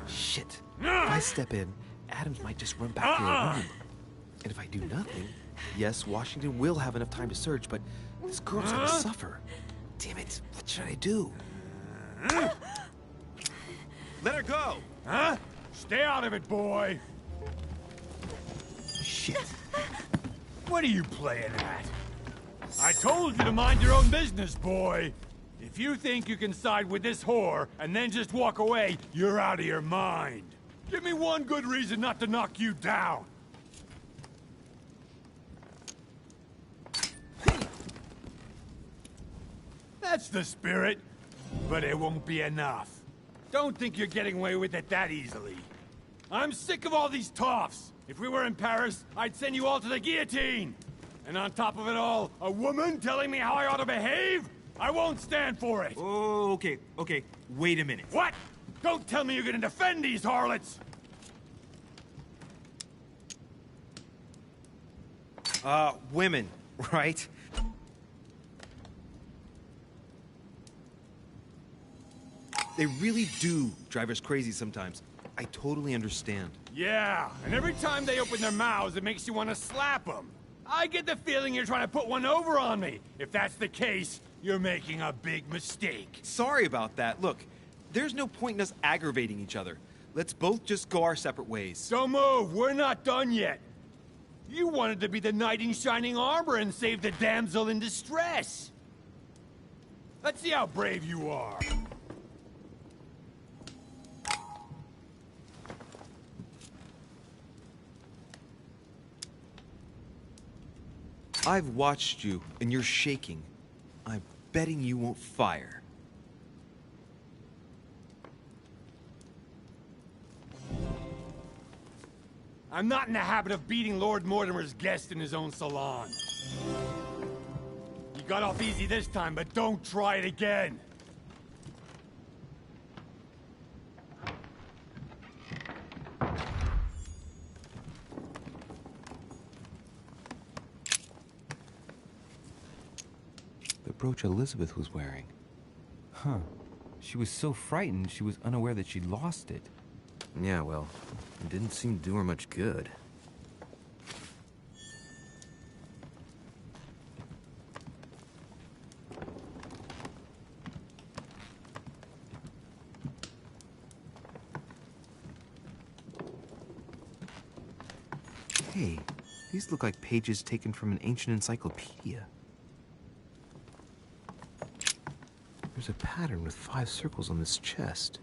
Shit. If I step in, Adams might just run back to her room. And if I do nothing, yes, Washington will have enough time to search, but this girl's gonna suffer. Damn it, what should I do? Let her go! Huh? Stay out of it, boy! Shit. What are you playing at? I told you to mind your own business, boy! If you think you can side with this whore and then just walk away, you're out of your mind. Give me one good reason not to knock you down. That's the spirit, but it won't be enough. Don't think you're getting away with it that easily. I'm sick of all these toffs. If we were in Paris, I'd send you all to the guillotine. And on top of it all, a woman telling me how I ought to behave? I won't stand for it. Oh, okay. Wait a minute. What? Don't tell me you're gonna defend these harlots. Women, right? They really do drive us crazy sometimes. I totally understand. Yeah, and every time they open their mouths, it makes you want to slap them. I get the feeling you're trying to put one over on me. If that's the case, you're making a big mistake. Sorry about that. Look, there's no point in us aggravating each other. Let's both just go our separate ways. Don't move. We're not done yet. You wanted to be the knight in shining armor and save the damsel in distress. Let's see how brave you are. I've watched you, and you're shaking. I'm betting you won't fire. I'm not in the habit of beating Lord Mortimer's guest in his own salon. You got off easy this time, but don't try it again. brooch Elizabeth was wearing. Huh. She was so frightened she was unaware that she'd lost it. Yeah, well, it didn't seem to do her much good. Hey, these look like pages taken from an ancient encyclopedia. There's a pattern with 5 circles on this chest.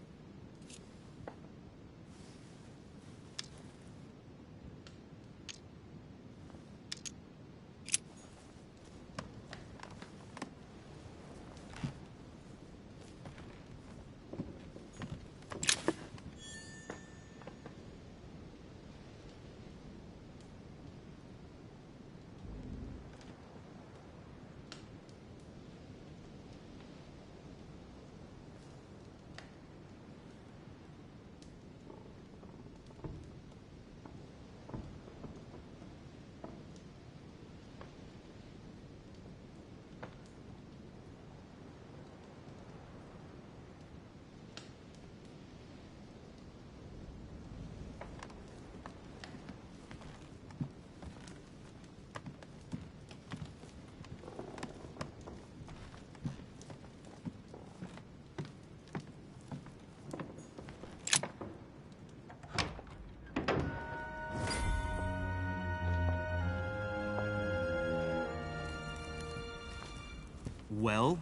Well,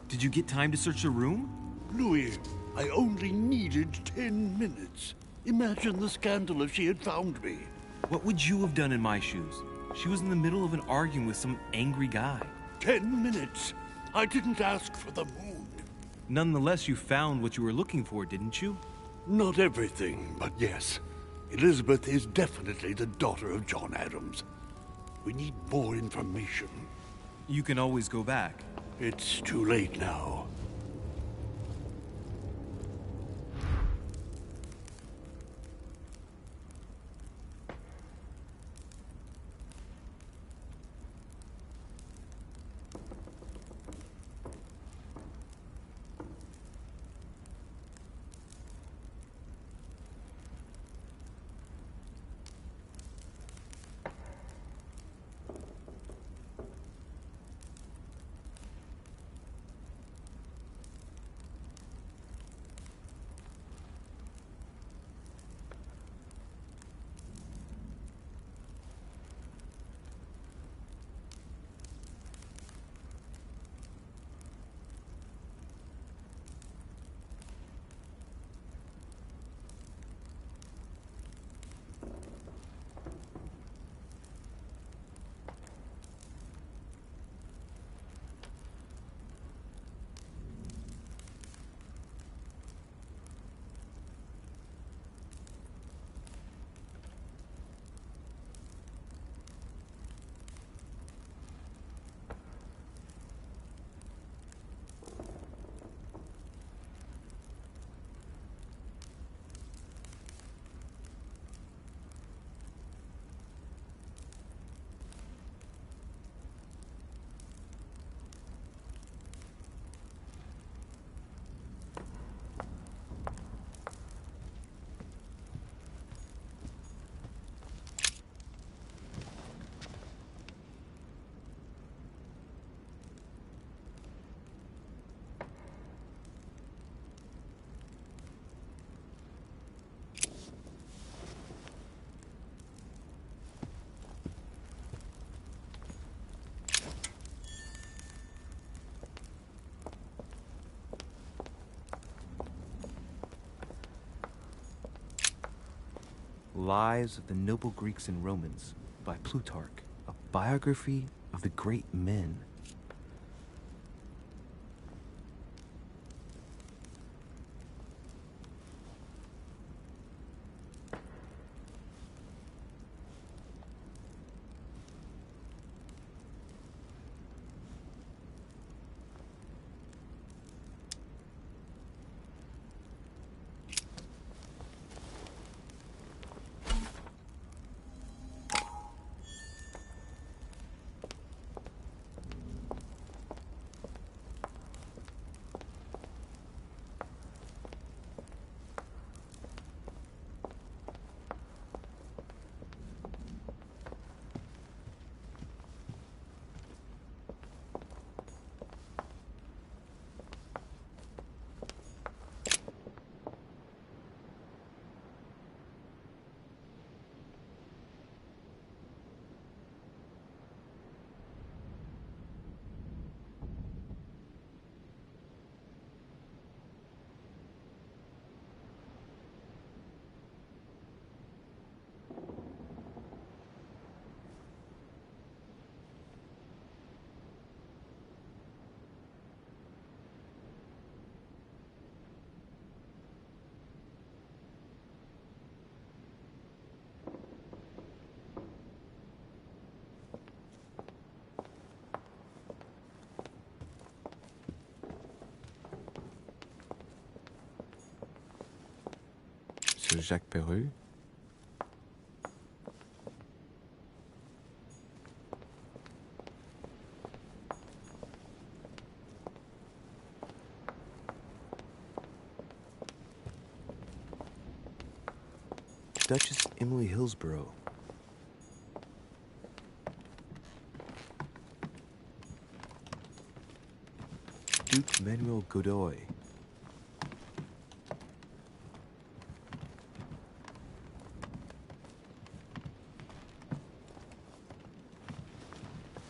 did you get time to search the room? Louis, I only needed 10 minutes. Imagine the scandal if she had found me. What would you have done in my shoes? She was in the middle of an argument with some angry guy. 10 minutes? I didn't ask for the moon. Nonetheless, you found what you were looking for, didn't you? Not everything, but yes. Elizabeth is definitely the daughter of John Adams. We need more information. You can always go back. It's too late now. Lives of the Noble Greeks and Romans by Plutarch, a biography of the great men. Jacques Peru? Duchess Emily Hillsborough. Duke Manuel Godoy.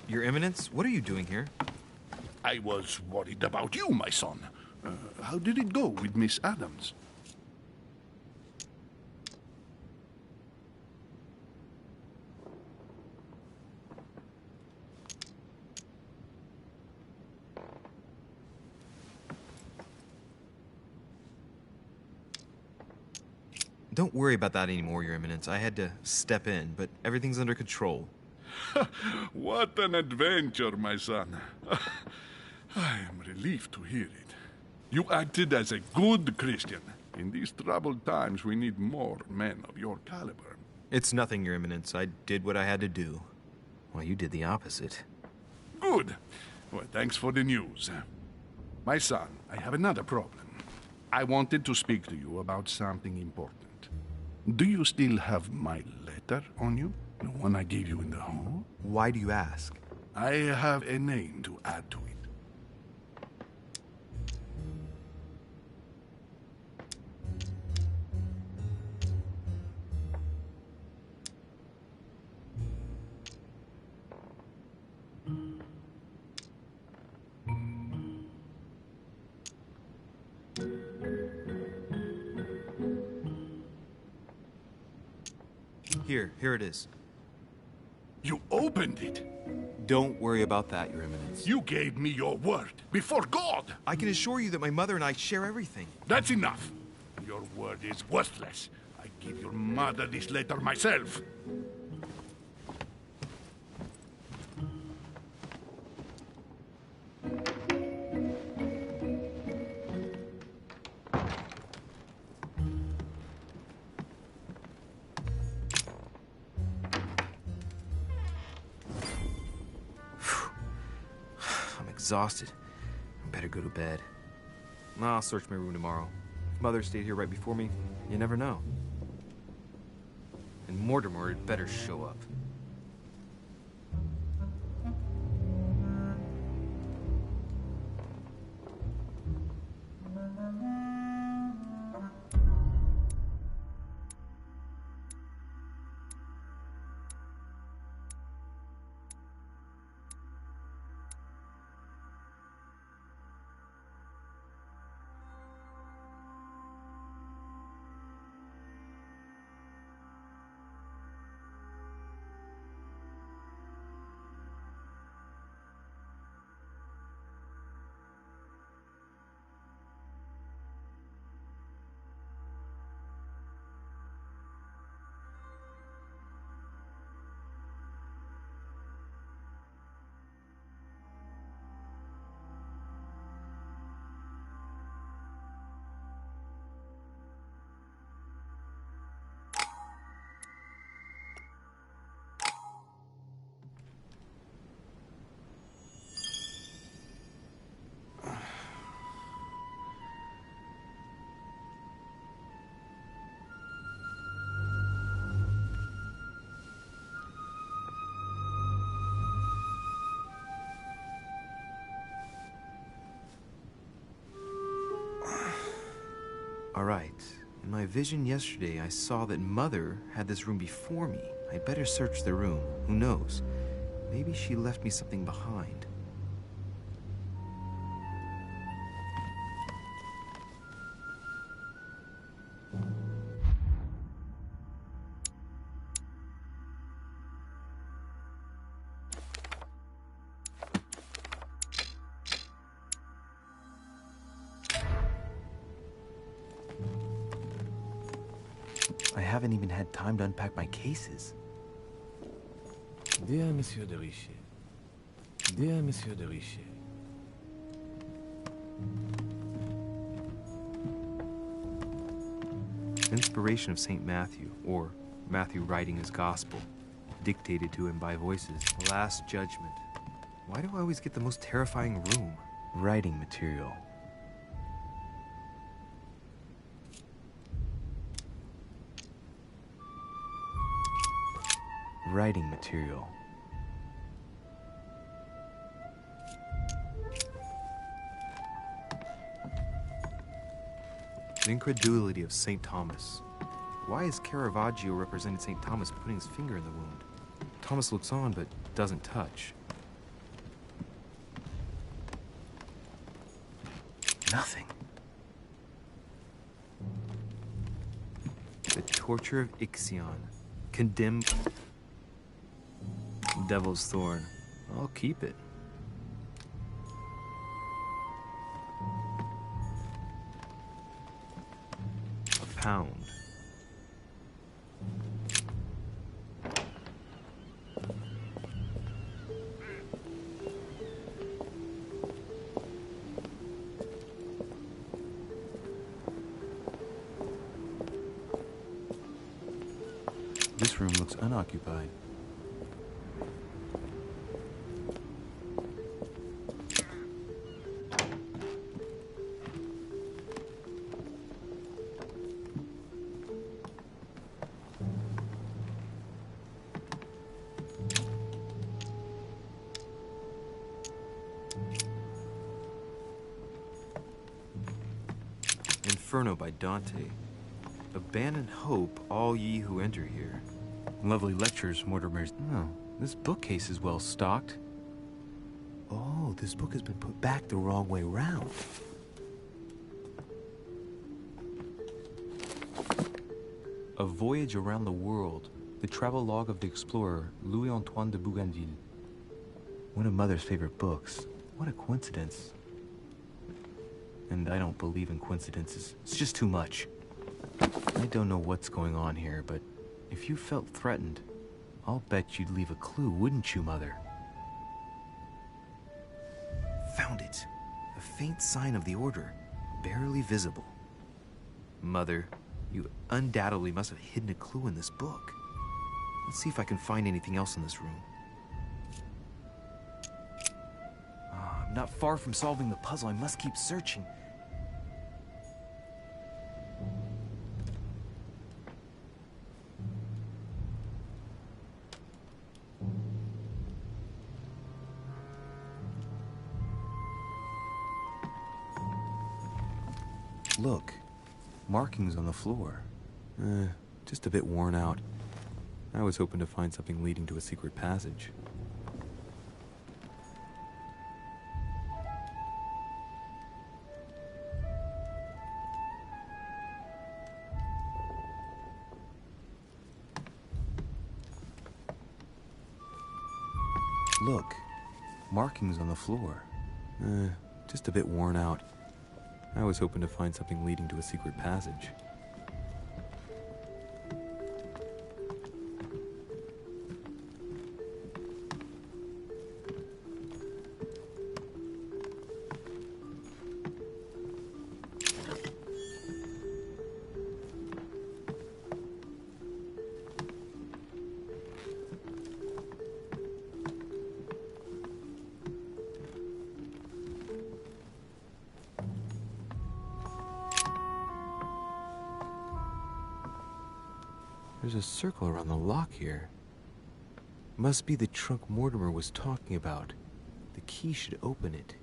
Your Eminence, what are you doing here? I was worried about you, my son. How did it go with Miss Adams? Don't worry about that anymore, Your Eminence. I had to step in, but everything's under control. What an adventure, my son. I am relieved to hear it. You acted as a good Christian. In these troubled times, we need more men of your caliber. It's nothing, Your Eminence. I did what I had to do. Well, you did the opposite. Good. Well, thanks for the news. My son, I have another problem. I wanted to speak to you about something important. Do you still have my letter on you? The one I gave you in the hall? Why do you ask? I have a name to add to it. Here it is. You opened it? Don't worry about that, Your Eminence. You gave me your word, before God! I can assure you that my mother and I share everything. That's enough. Your word is worthless. I give your mother this letter myself. Exhausted. I better go to bed. I'll search my room tomorrow. If Mother stayed here right before me, you never know. And Mortimer had better show up. All right. In my vision yesterday, I saw that Mother had this room before me. I'd better search the room. Who knows? Maybe she left me something behind. I haven't even had time to unpack my cases. Dear Monsieur de Richet. Dear Monsieur de Richet. Inspiration of St. Matthew, or Matthew writing his gospel, dictated to him by voices. Last Judgment. Why do I always get the most terrifying room? Writing material. Writing material. The incredulity of St. Thomas. Why is Caravaggio represented St. Thomas putting his finger in the wound? Thomas looks on but doesn't touch. Nothing. The torture of Ixion. Condemned. Devil's Thorn. I'll keep it. A pound. This room looks unoccupied. Inferno by Dante. Abandon hope, all ye who enter here. Lovely lectures, Mortimer's. Oh, this bookcase is well stocked. Oh, this book has been put back the wrong way round. A Voyage Around the World. The travelogue of the explorer, Louis-Antoine de Bougainville. One of Mother's favorite books. What a coincidence. And I don't believe in coincidences. It's just too much. I don't know what's going on here, but if you felt threatened, I'll bet you'd leave a clue, wouldn't you, Mother? Found it. A faint sign of the Order, barely visible. Mother, you undoubtedly must have hidden a clue in this book. Let's see if I can find anything else in this room. I'm not far from solving the puzzle. I must keep searching. Look, markings on the floor. Just a bit worn out. I was hoping to find something leading to a secret passage. Look, markings on the floor. Just a bit worn out. I was hoping to find something leading to a secret passage. There's a circle around the lock here. Must be the trunk Mortimer was talking about. The key should open it.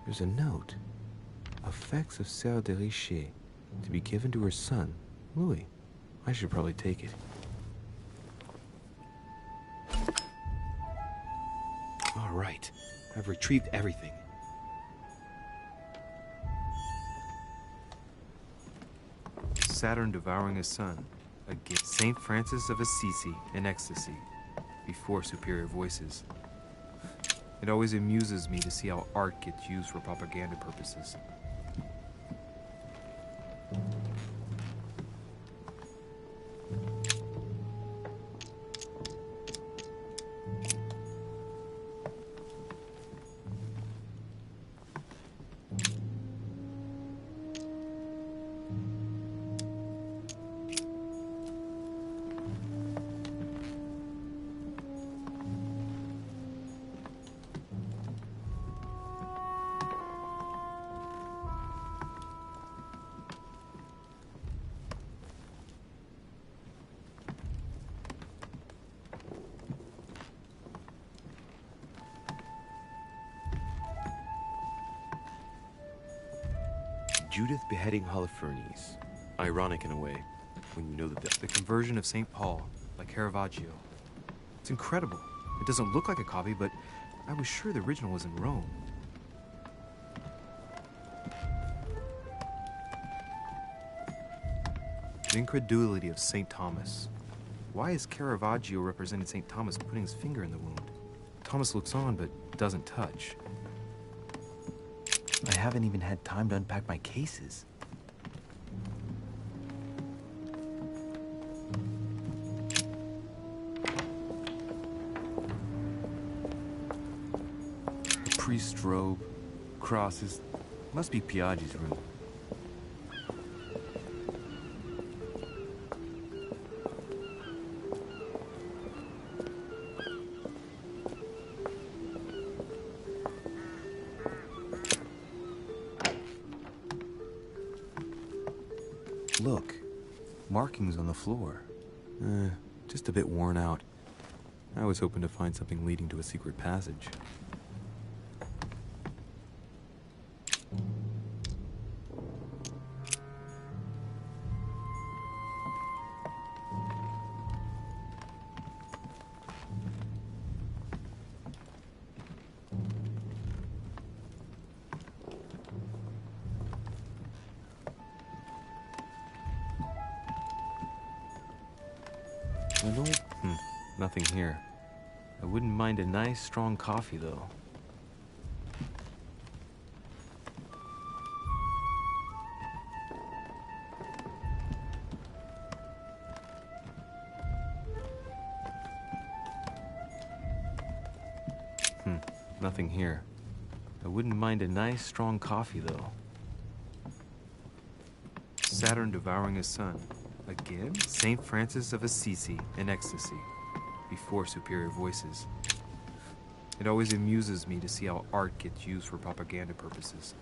There's a note. Effects of Sœur de Richer, to be given to her son, Louis. I should probably take it. All right. I've retrieved everything. Saturn devouring his son. Against St. Francis of Assisi in ecstasy. Before superior voices. It always amuses me to see how art gets used for propaganda purposes. Judith beheading Holofernes. Ironic in a way, when you know that The Conversion of St. Paul by Caravaggio. It's incredible. It doesn't look like a copy, but I was sure the original was in Rome. The incredulity of St. Thomas. Why is Caravaggio representing St. Thomas putting his finger in the wound? Thomas looks on, but doesn't touch. I haven't even had time to unpack my cases. The priest's robe, crosses. Must be Piaggi's room. Look, markings on the floor. Just a bit worn out. I was hoping to find something leading to a secret passage. Nothing here. I wouldn't mind a nice, strong coffee, though. Nothing here. I wouldn't mind a nice, strong coffee, though. Saturn devouring his son. Again? St. Francis of Assisi in ecstasy. Before superior voices. It always amuses me to see how art gets used for propaganda purposes.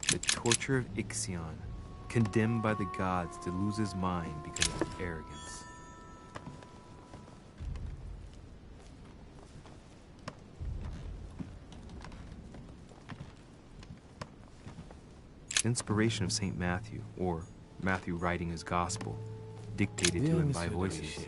The torture of Ixion, condemned by the gods to lose his mind because of his arrogance. Inspiration of St. Matthew, or Matthew writing his gospel, dictated to him by voices.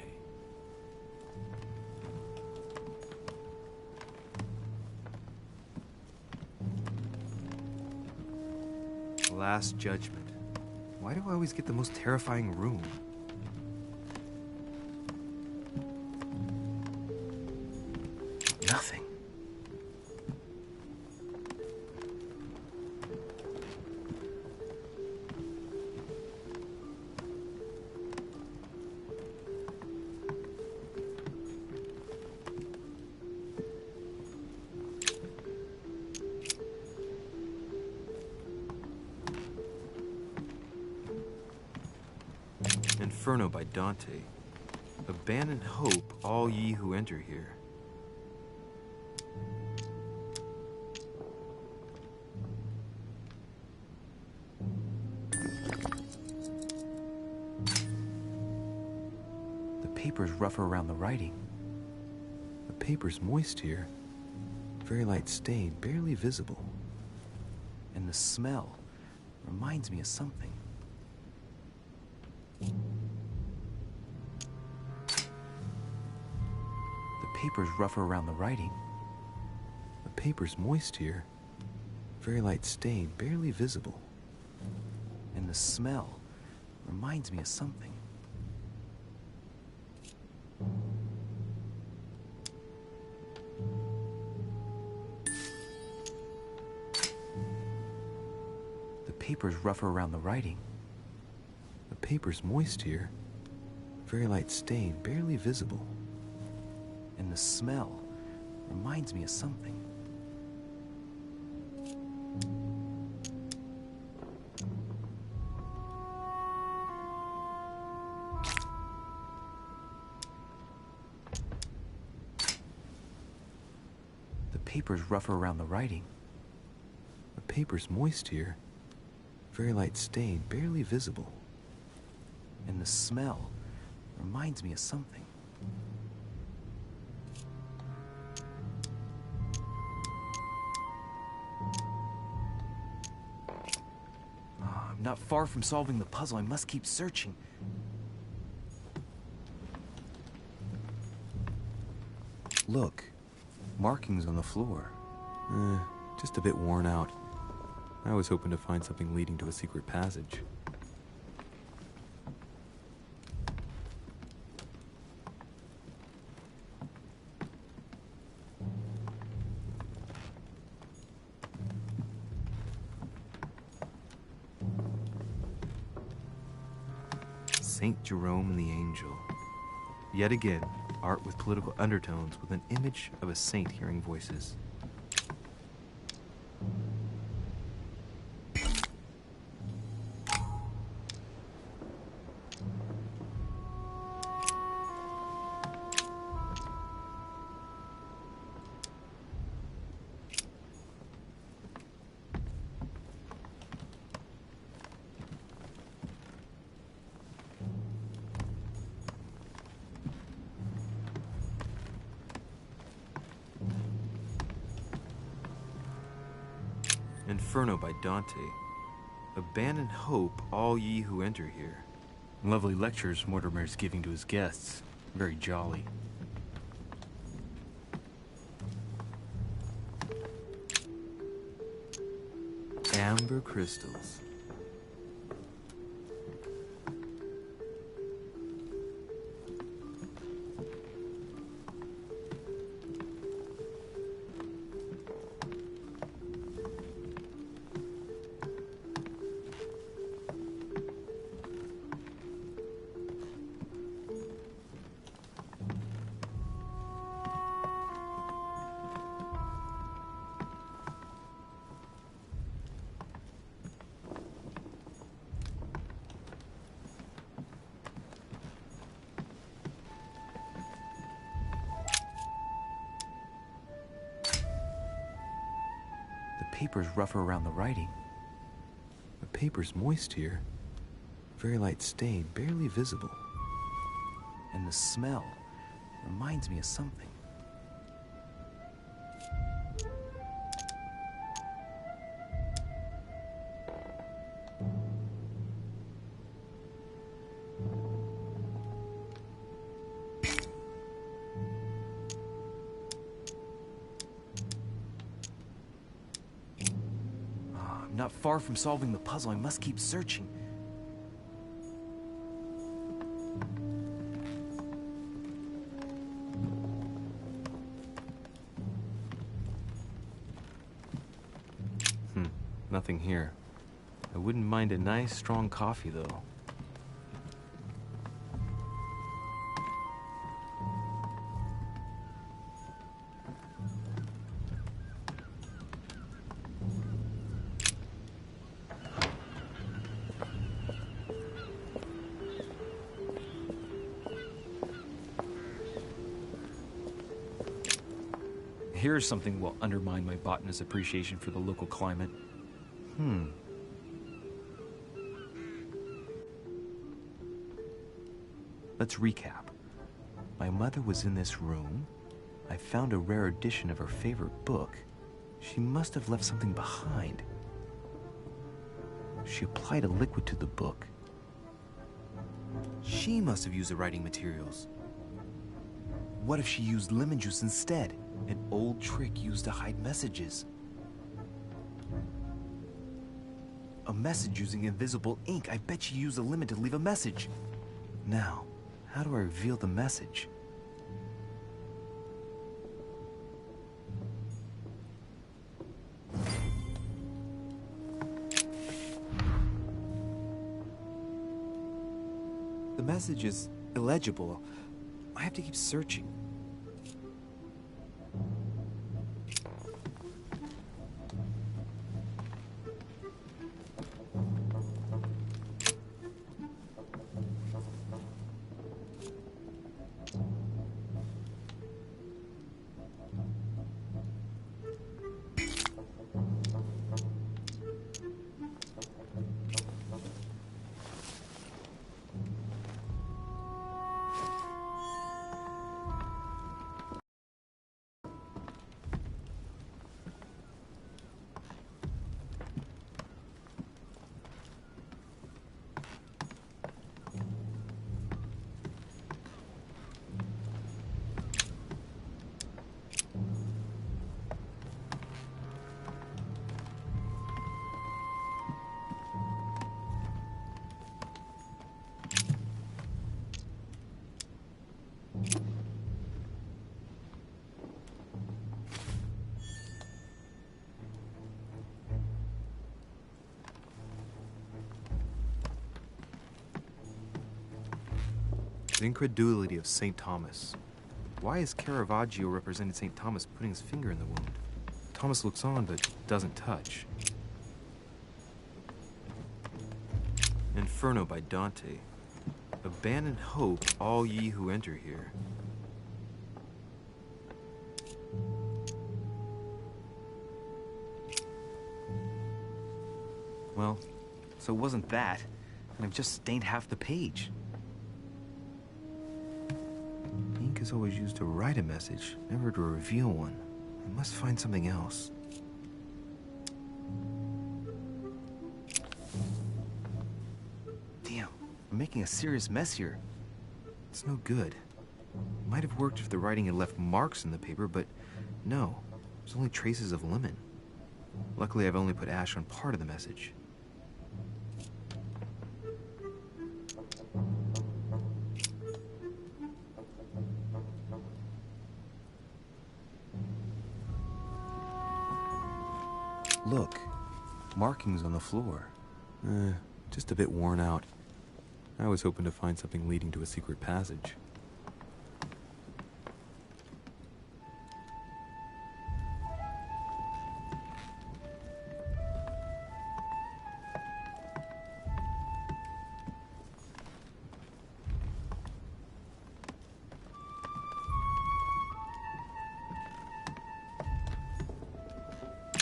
Last Judgment. Why do I always get the most terrifying room? Nothing. Inferno by Dante. Abandon hope, all ye who enter here. The paper's rougher around the writing. The paper's moist here. Very light stain, barely visible. And the smell reminds me of something. The paper's rougher around the writing. The paper's moist here. Very light stain, barely visible. And the smell reminds me of something. The paper's rougher around the writing. The paper's moist here. Very light stain, barely visible. And the smell reminds me of something. The paper's rougher around the writing. The paper's moist here. Very light stain, barely visible. And the smell reminds me of something. I'm not far from solving the puzzle. I must keep searching. Look, markings on the floor. Just a bit worn out. I was hoping to find something leading to a secret passage. Saint Jerome and the Angel. Yet again, art with political undertones with an image of a saint hearing voices. Inferno by Dante. Abandon hope, all ye who enter here. Lovely lectures Mortimer's giving to his guests. Very jolly. Amber crystals. The paper's rougher around the writing. The paper's moist here. Very light stain, barely visible. And the smell reminds me of something. I'm not far from solving the puzzle. I must keep searching. Nothing here. I wouldn't mind a nice, strong coffee, though. Here's something will undermine my botanist's appreciation for the local climate. Let's recap. My mother was in this room. I found a rare edition of her favorite book. She must have left something behind. She applied a liquid to the book. She must have used the writing materials. What if she used lemon juice instead? An old trick used to hide messages. A message using invisible ink. I bet she used a lemon to leave a message. Now, how do I reveal the message? The message is illegible. I have to keep searching. The incredulity of St. Thomas. Why is Caravaggio representing St. Thomas putting his finger in the wound? Thomas looks on but doesn't touch. Inferno by Dante. Abandon hope, all ye who enter here. Well, so it wasn't that, and I've just stained half the page. Ink is always used to write a message, never to reveal one. I must find something else. Damn, I'm making a serious mess here. It's no good. It might have worked if the writing had left marks in the paper, but no. There's only traces of lemon. Luckily, I've only put ash on part of the message. Look, markings on the floor. Just a bit worn out. I was hoping to find something leading to a secret passage.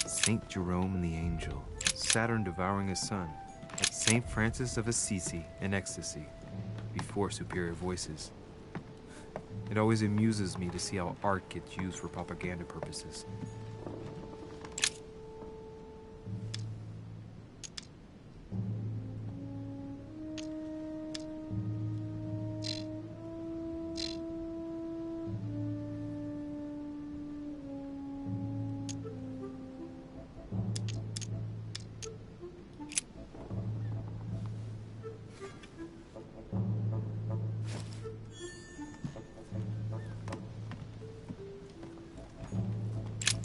Saint Jerome and the Angel, Saturn devouring his son, Saint Francis of Assisi in ecstasy, before superior voices. It always amuses me to see how art gets used for propaganda purposes.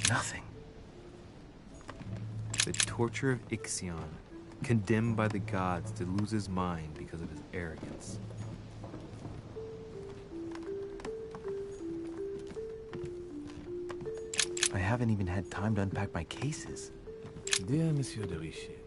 Nothing. The torture of Ixion, condemned by the gods to lose his mind because of his arrogance. I haven't even had time to unpack my cases. Dear Monsieur de Richet,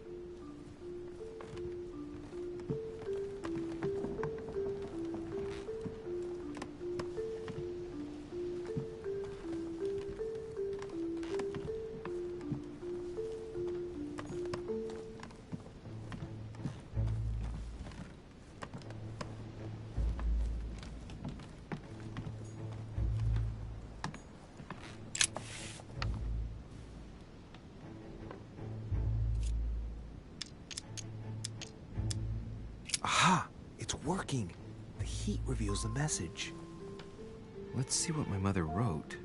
Aha! It's working! The heat reveals the message. Let's see what my mother wrote.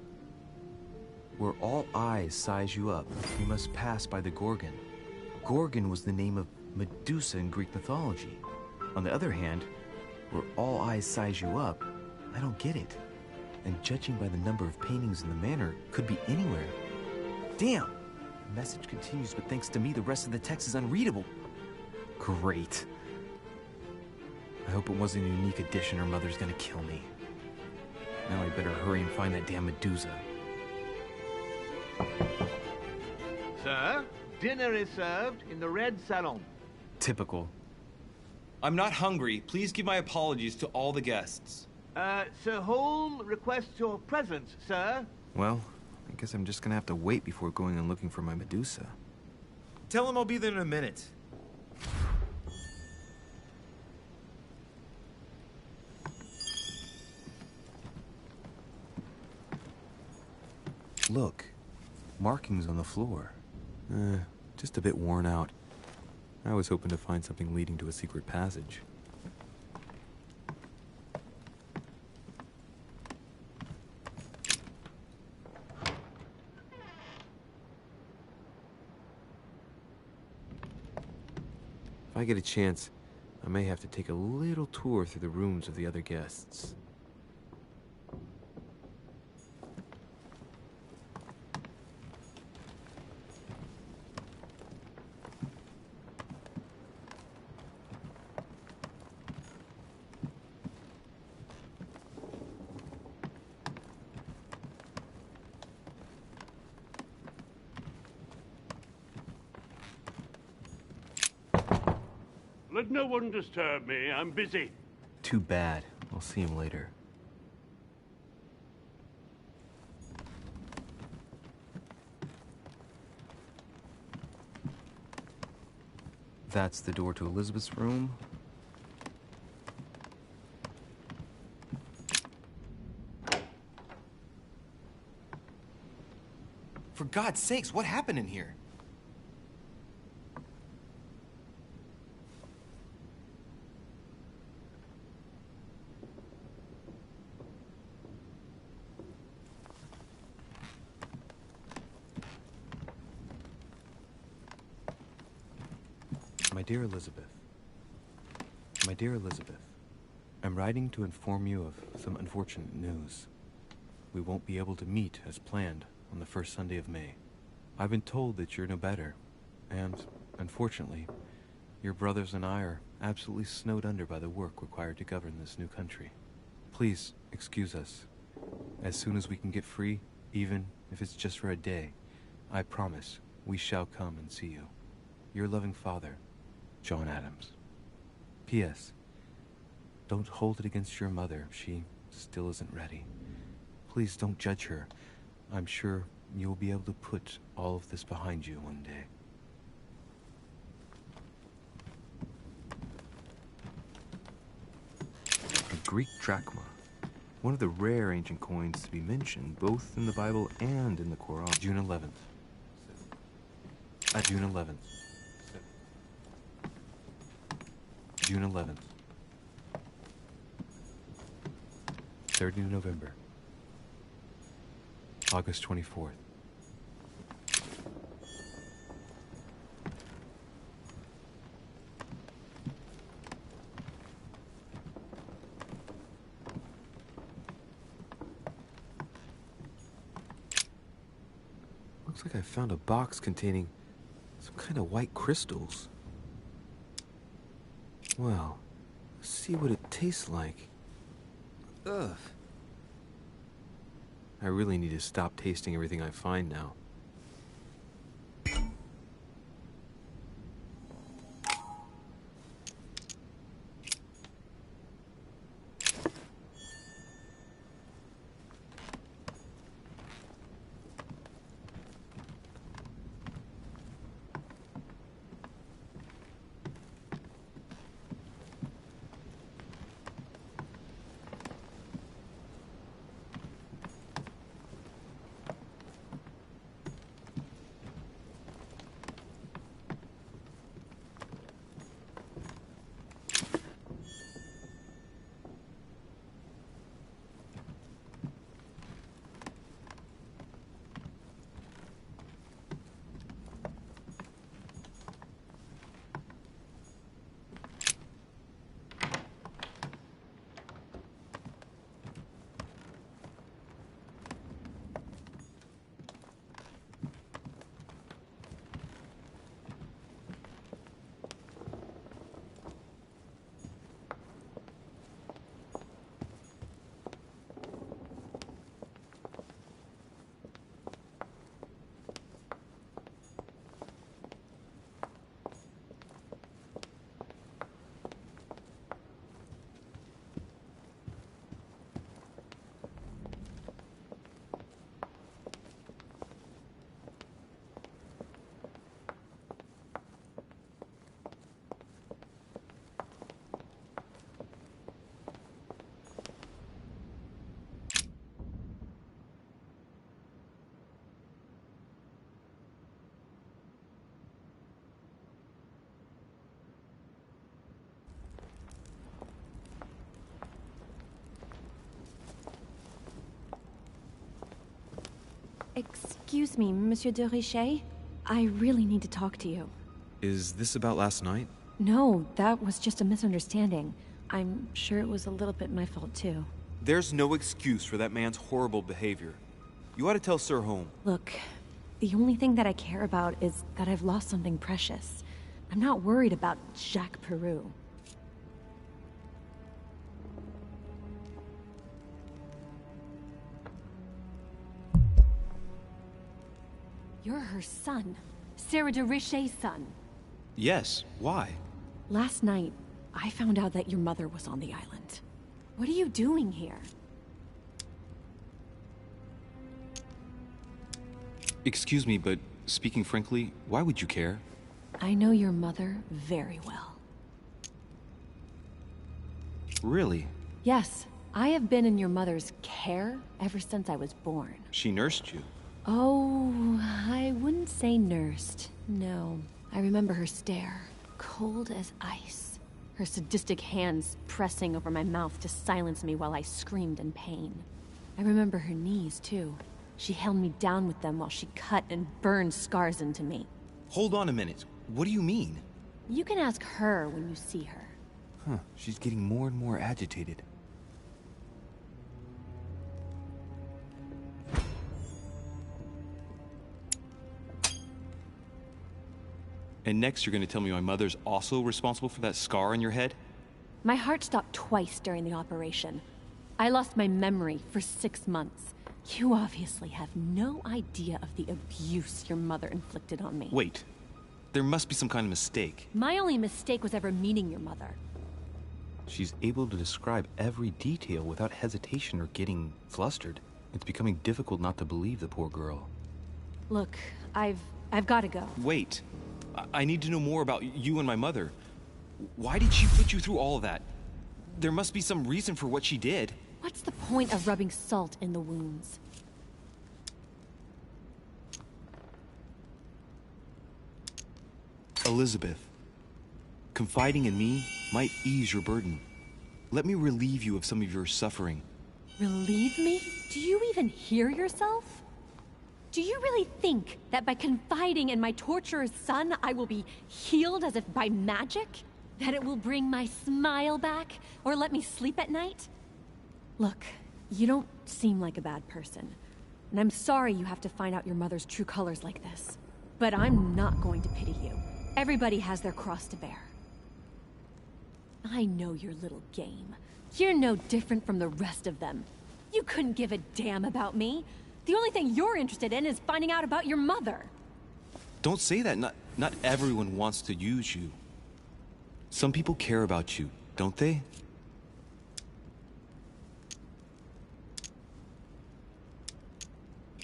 Where all eyes size you up, you must pass by the Gorgon. Gorgon was the name of Medusa in Greek mythology. On the other hand, where all eyes size you up, I don't get it. And judging by the number of paintings in the manor, could be anywhere. Damn! The message continues, but thanks to me, the rest of the text is unreadable. Great. I hope it wasn't a unique edition or Mother's gonna kill me. Now I better hurry and find that damn Medusa. Sir, dinner is served in the Red Salon. Typical. I'm not hungry. Please give my apologies to all the guests. Sir Holm requests your presence, sir. Well, I guess I'm just gonna have to wait before going and looking for my Medusa. Tell him I'll be there in a minute. Look, markings on the floor. Just a bit worn out. I was hoping to find something leading to a secret passage. If I get a chance, I may have to take a little tour through the rooms of the other guests. but no one disturb me. I'm busy. Too bad. I'll see him later. That's the door to Elizabeth's room. For God's sakes, what happened in here? My dear Elizabeth. My dear Elizabeth, I'm writing to inform you of some unfortunate news. We won't be able to meet as planned on the first Sunday of May. I've been told that you're no better, and, unfortunately, your brothers and I are absolutely snowed under by the work required to govern this new country. Please, excuse us. As soon as we can get free, even if it's just for a day, I promise we shall come and see you. Your loving father, John Adams. P.S. Don't hold it against your mother if she still isn't ready. Please don't judge her. I'm sure you'll be able to put all of this behind you one day. A Greek drachma. One of the rare ancient coins to be mentioned both in the Bible and in the Quran. June 11th. June 11th. June 11th. 30 November. August 24th. Looks like I found a box containing some kind of white crystals. Well, let's see what it tastes like. Ugh. I really need to stop tasting everything I find now. Excuse me, Monsieur de Richet? I really need to talk to you. Is this about last night? No, that was just a misunderstanding. I'm sure it was a little bit my fault, too. There's no excuse for that man's horrible behavior. You ought to tell Sir Home. Look, the only thing that I care about is that I've lost something precious. I'm not worried about Jacques Peru. You're her son. Sarah de Richet's son. Yes, why? Last night, I found out that your mother was on the island. What are you doing here? Excuse me, but speaking frankly, why would you care? I know your mother very well. Really? Yes, I have been in your mother's care ever since I was born. She nursed you? Oh, I wouldn't say nursed. No. I remember her stare, cold as ice. Her sadistic hands pressing over my mouth to silence me while I screamed in pain. I remember her knees, too. She held me down with them while she cut and burned scars into me. Hold on a minute. What do you mean? You can ask her when you see her. Huh, she's getting more and more agitated. And next you're gonna tell me my mother's also responsible for that scar on your head? My heart stopped twice during the operation. I lost my memory for 6 months. You obviously have no idea of the abuse your mother inflicted on me. Wait. There must be some kind of mistake. My only mistake was ever meeting your mother. She's able to describe every detail without hesitation or getting flustered. It's becoming difficult not to believe the poor girl. Look, I've got to go. Wait. I need to know more about you and my mother. Why did she put you through all of that? There must be some reason for what she did. What's the point of rubbing salt in the wounds? Elizabeth, confiding in me might ease your burden. Let me relieve you of some of your suffering. Relieve me? Do you even hear yourself? Do you really think that by confiding in my torturer's son, I will be healed as if by magic? That it will bring my smile back, or let me sleep at night? Look, you don't seem like a bad person, and I'm sorry you have to find out your mother's true colors like this. But I'm not going to pity you. Everybody has their cross to bear. I know your little game. You're no different from the rest of them. You couldn't give a damn about me. The only thing you're interested in is finding out about your mother. Don't say that. Not everyone wants to use you. Some people care about you, don't they?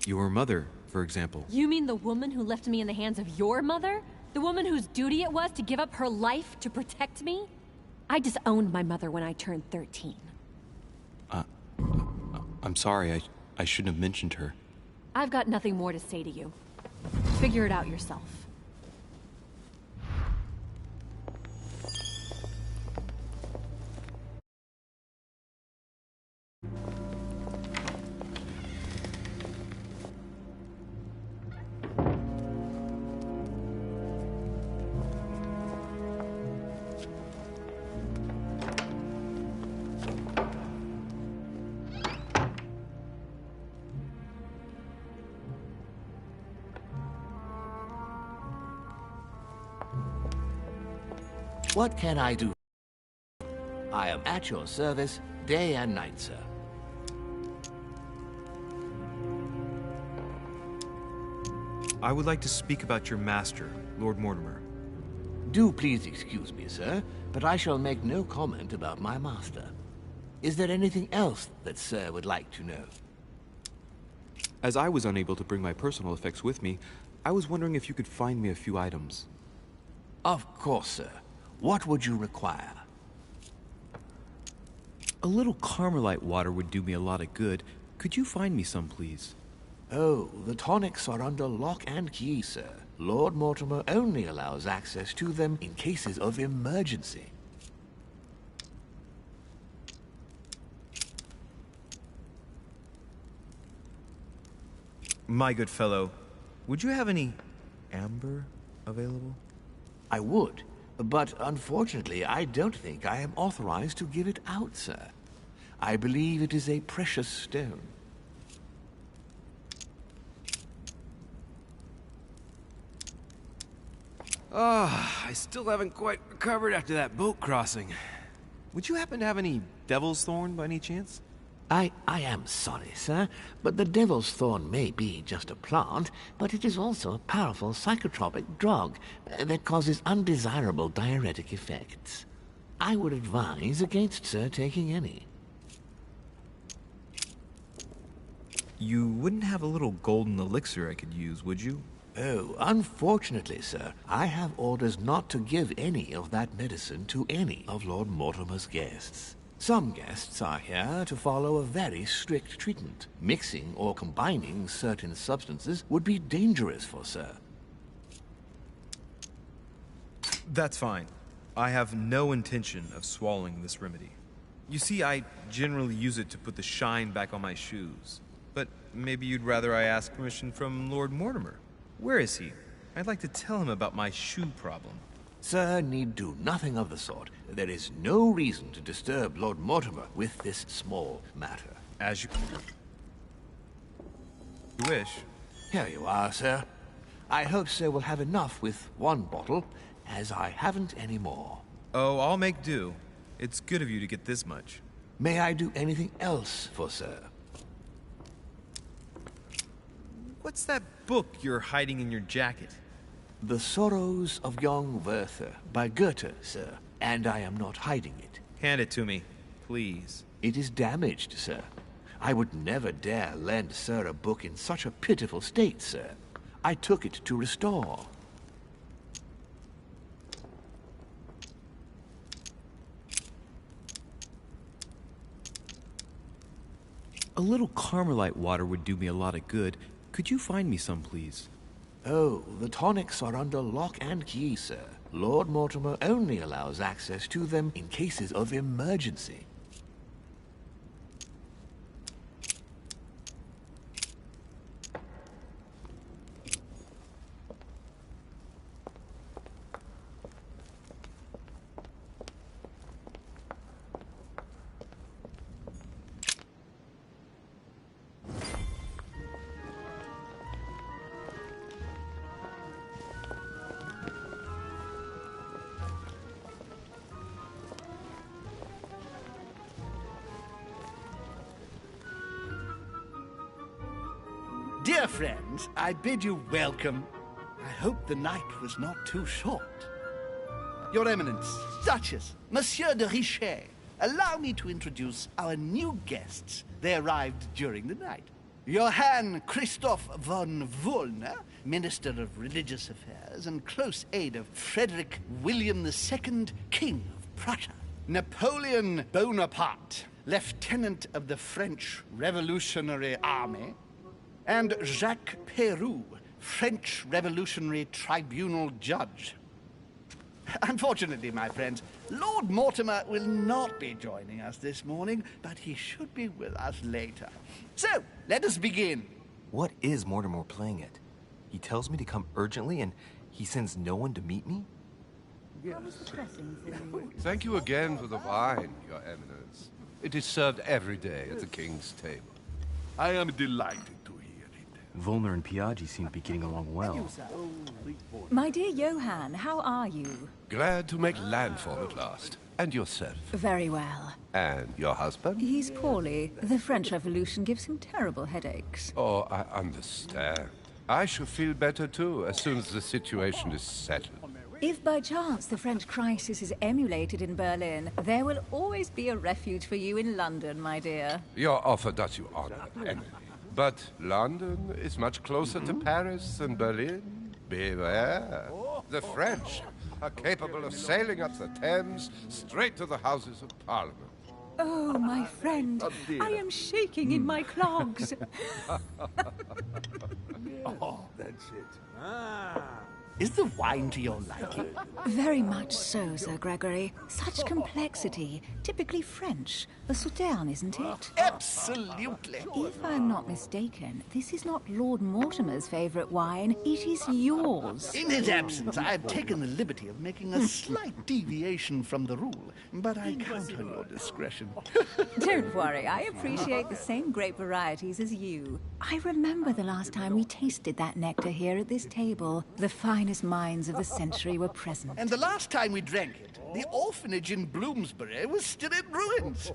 Your mother, for example. You mean the woman who left me in the hands of your mother? The woman whose duty it was to give up her life to protect me? I disowned my mother when I turned 13. I'm sorry, I shouldn't have mentioned her. I've got nothing more to say to you. Figure it out yourself. What can I do? I am at your service, day and night, sir. I would like to speak about your master, Lord Mortimer. Do please excuse me, sir, but I shall make no comment about my master. Is there anything else that sir would like to know? As I was unable to bring my personal effects with me, I was wondering if you could find me a few items. Of course, sir. What would you require? A little Carmelite water would do me a lot of good. Could you find me some, please? Oh, the tonics are under lock and key, sir. Lord Mortimer only allows access to them in cases of emergency. My good fellow, would you have any amber available? I would. But unfortunately, I don't think I am authorized to give it out, sir. I believe it is a precious stone. I still haven't quite recovered after that boat crossing. Would you happen to have any devil's thorn by any chance? I am sorry, sir, but the Devil's Thorn may be just a plant, but it is also a powerful psychotropic drug that causes undesirable diuretic effects. I would advise against, sir, taking any. You wouldn't have a little golden elixir I could use, would you? Oh, unfortunately, sir, I have orders not to give any of that medicine to any of Lord Mortimer's guests. Some guests are here to follow a very strict treatment. Mixing or combining certain substances would be dangerous for sir. That's fine. I have no intention of swallowing this remedy. You see, I generally use it to put the shine back on my shoes. But maybe you'd rather I ask permission from Lord Mortimer. Where is he? I'd like to tell him about my shoe problem. Sir need do nothing of the sort. There is no reason to disturb Lord Mortimer with this small matter. As you wish. Here you are, sir. I hope sir will have enough with one bottle, as I haven't any more. Oh, I'll make do. It's good of you to get this much. May I do anything else for sir? What's that book you're hiding in your jacket? The Sorrows of Young Werther by Goethe, sir, and I am not hiding it. Hand it to me, please. It is damaged, sir. I would never dare lend sir a book in such a pitiful state, sir. I took it to restore. A little Carmelite water would do me a lot of good. Could you find me some, please? Oh, the tonics are under lock and key, sir. Lord Mortimer only allows access to them in cases of emergency. Dear friends, I bid you welcome. I hope the night was not too short. Your Eminence, Duchess, Monsieur de Richet, allow me to introduce our new guests. They arrived during the night. Johann Christoph von Wollner, Minister of Religious Affairs and close aide of Frederick William II, King of Prussia. Napoleon Bonaparte, Lieutenant of the French Revolutionary Army. And Jacques Peroux, French Revolutionary Tribunal Judge. Unfortunately, my friends, Lord Mortimer will not be joining us this morning, but he should be with us later. So, let us begin. What is Mortimer playing at? He tells me to come urgently and he sends no one to meet me? Thank you again for the wine, Your Eminence. It is served every day at the king's table. I am delighted to hear it. Wollner and Piaggi seem to be getting along well. My dear Johann, how are you? Glad to make landfall at last. And yourself? Very well. And your husband? He's poorly. The French Revolution gives him terrible headaches. Oh, I understand. I shall feel better too, as soon as the situation is settled. If by chance the French crisis is emulated in Berlin, there will always be a refuge for you in London, my dear. Your offer does you honor, Emily. But London is much closer to Paris than Berlin. Beware. The French are capable of sailing up the Thames straight to the Houses of Parliament. Oh, my friend, I am shaking in my clogs. Oh, that's it. Is the wine to your liking? Very much so, Sir Gregory. Such complexity. Typically French. A Sauterne, isn't it? Absolutely. If I'm not mistaken, this is not Lord Mortimer's favourite wine. It is yours. In his absence, I have taken the liberty of making a slight deviation from the rule, but I count on your discretion. Don't worry, I appreciate the same grape varieties as you. I remember the last time we tasted that nectar here at this table. The finest minds of the century were present. And the last time we drank it, the orphanage in Bloomsbury was still in ruins.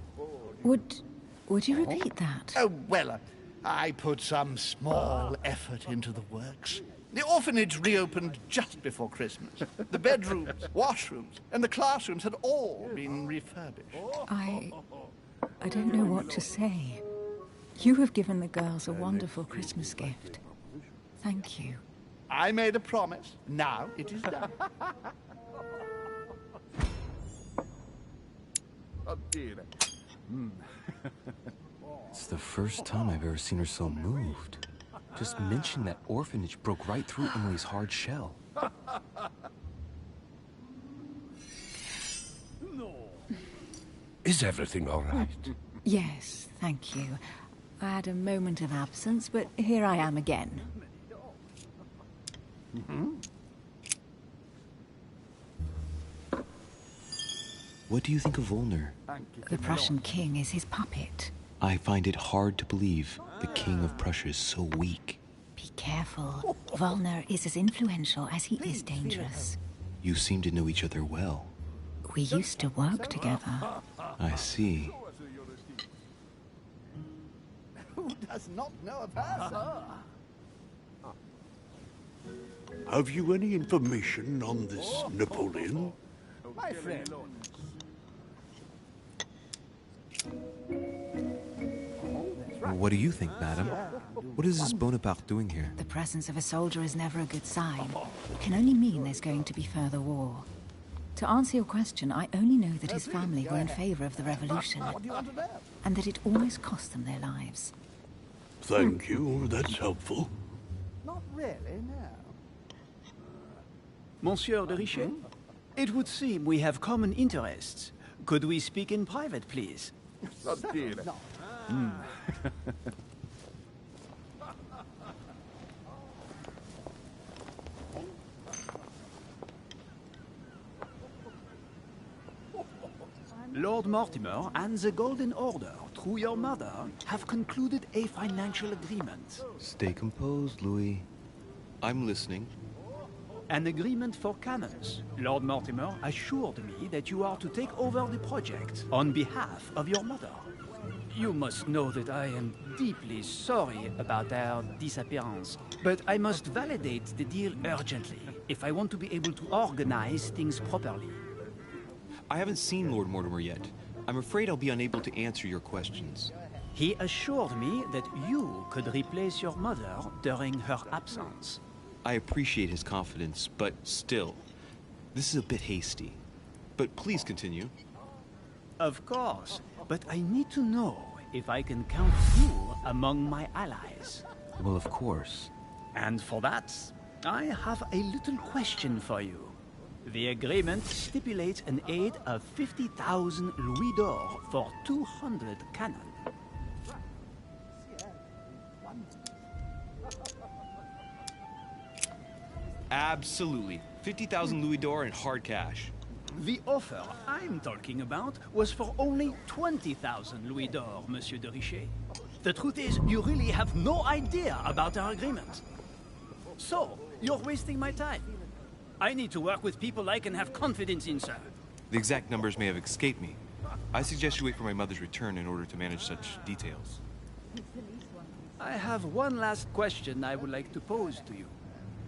Would Would you repeat that? Oh, well, I put some small effort into the works. The orphanage reopened just before Christmas. The bedrooms, washrooms, and the classrooms had all been refurbished. I don't know what to say. You have given the girls a wonderful Christmas gift. Thank you. I made a promise. Now it is done. It's the first time I've ever seen her so moved. Just mentioning that orphanage broke right through Emily's hard shell. Is everything all right? Yes, thank you. I had a moment of absence, but here I am again. What do you think of Volner? The Prussian king is his puppet. I find it hard to believe the king of Prussia is so weak. Be careful. Volner is as influential as he is dangerous. You seem to know each other well. We used to work together. I see. Who does not know of her, sir? Have you any information on this Napoleon? My friend. What do you think, madam? What is this Bonaparte doing here? The presence of a soldier is never a good sign. It can only mean there's going to be further war. To answer your question, I only know that his family were in favor of the revolution, and that it almost cost them their lives. Thank you, that's helpful. Not really, no. Monsieur de Richet, it would seem we have common interests. Could we speak in private, please? No. Lord Mortimer and the Golden Order, through your mother, have concluded a financial agreement. Stay composed, Louis. I'm listening. An agreement for cannons. Lord Mortimer assured me that you are to take over the project on behalf of your mother. You must know that I am deeply sorry about their disappearance, but I must validate the deal urgently if I want to be able to organize things properly. I haven't seen Lord Mortimer yet. I'm afraid I'll be unable to answer your questions. He assured me that you could replace your mother during her absence. I appreciate his confidence, but still, this is a bit hasty. But please continue. Of course, but I need to know if I can count you among my allies. Well, of course. And for that, I have a little question for you. The agreement stipulates an aid of 50,000 louis d'or for 200 cannon. Absolutely. 50,000 louis d'or in hard cash. The offer I'm talking about was for only 20,000 louis d'or, Monsieur de Richet. The truth is, you really have no idea about our agreement. So, you're wasting my time. I need to work with people I can have confidence in, sir. The exact numbers may have escaped me. I suggest you wait for my mother's return in order to manage such details. I have one last question I would like to pose to you.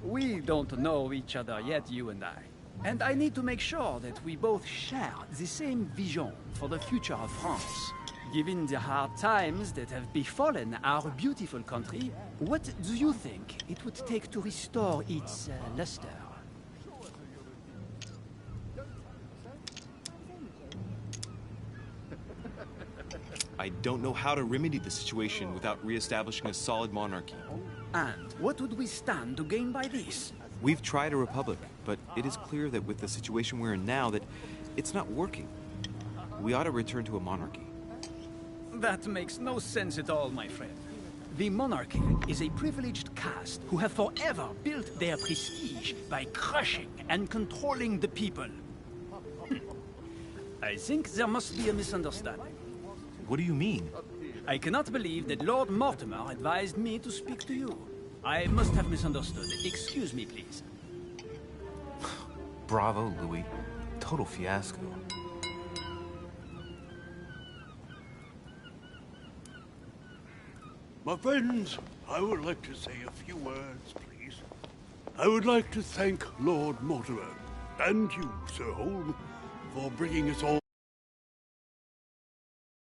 We don't know each other yet, you and I. And I need to make sure that we both share the same vision for the future of France. Given the hard times that have befallen our beautiful country, what do you think it would take to restore its luster? I don't know how to remedy the situation without re-establishing a solid monarchy. And what would we stand to gain by this? We've tried a republic, but it is clear that with the situation we're in now, that it's not working. We ought to return to a monarchy. That makes no sense at all, my friend. The monarchy is a privileged caste who have forever built their prestige by crushing and controlling the people. I think there must be a misunderstanding. What do you mean? I cannot believe that Lord Mortimer advised me to speak to you. I must have misunderstood. Excuse me, please. Bravo, Louis. Total fiasco. My friends, I would like to say a few words, please. I would like to thank Lord Mortimer, and you, Sir Holm, for bringing us all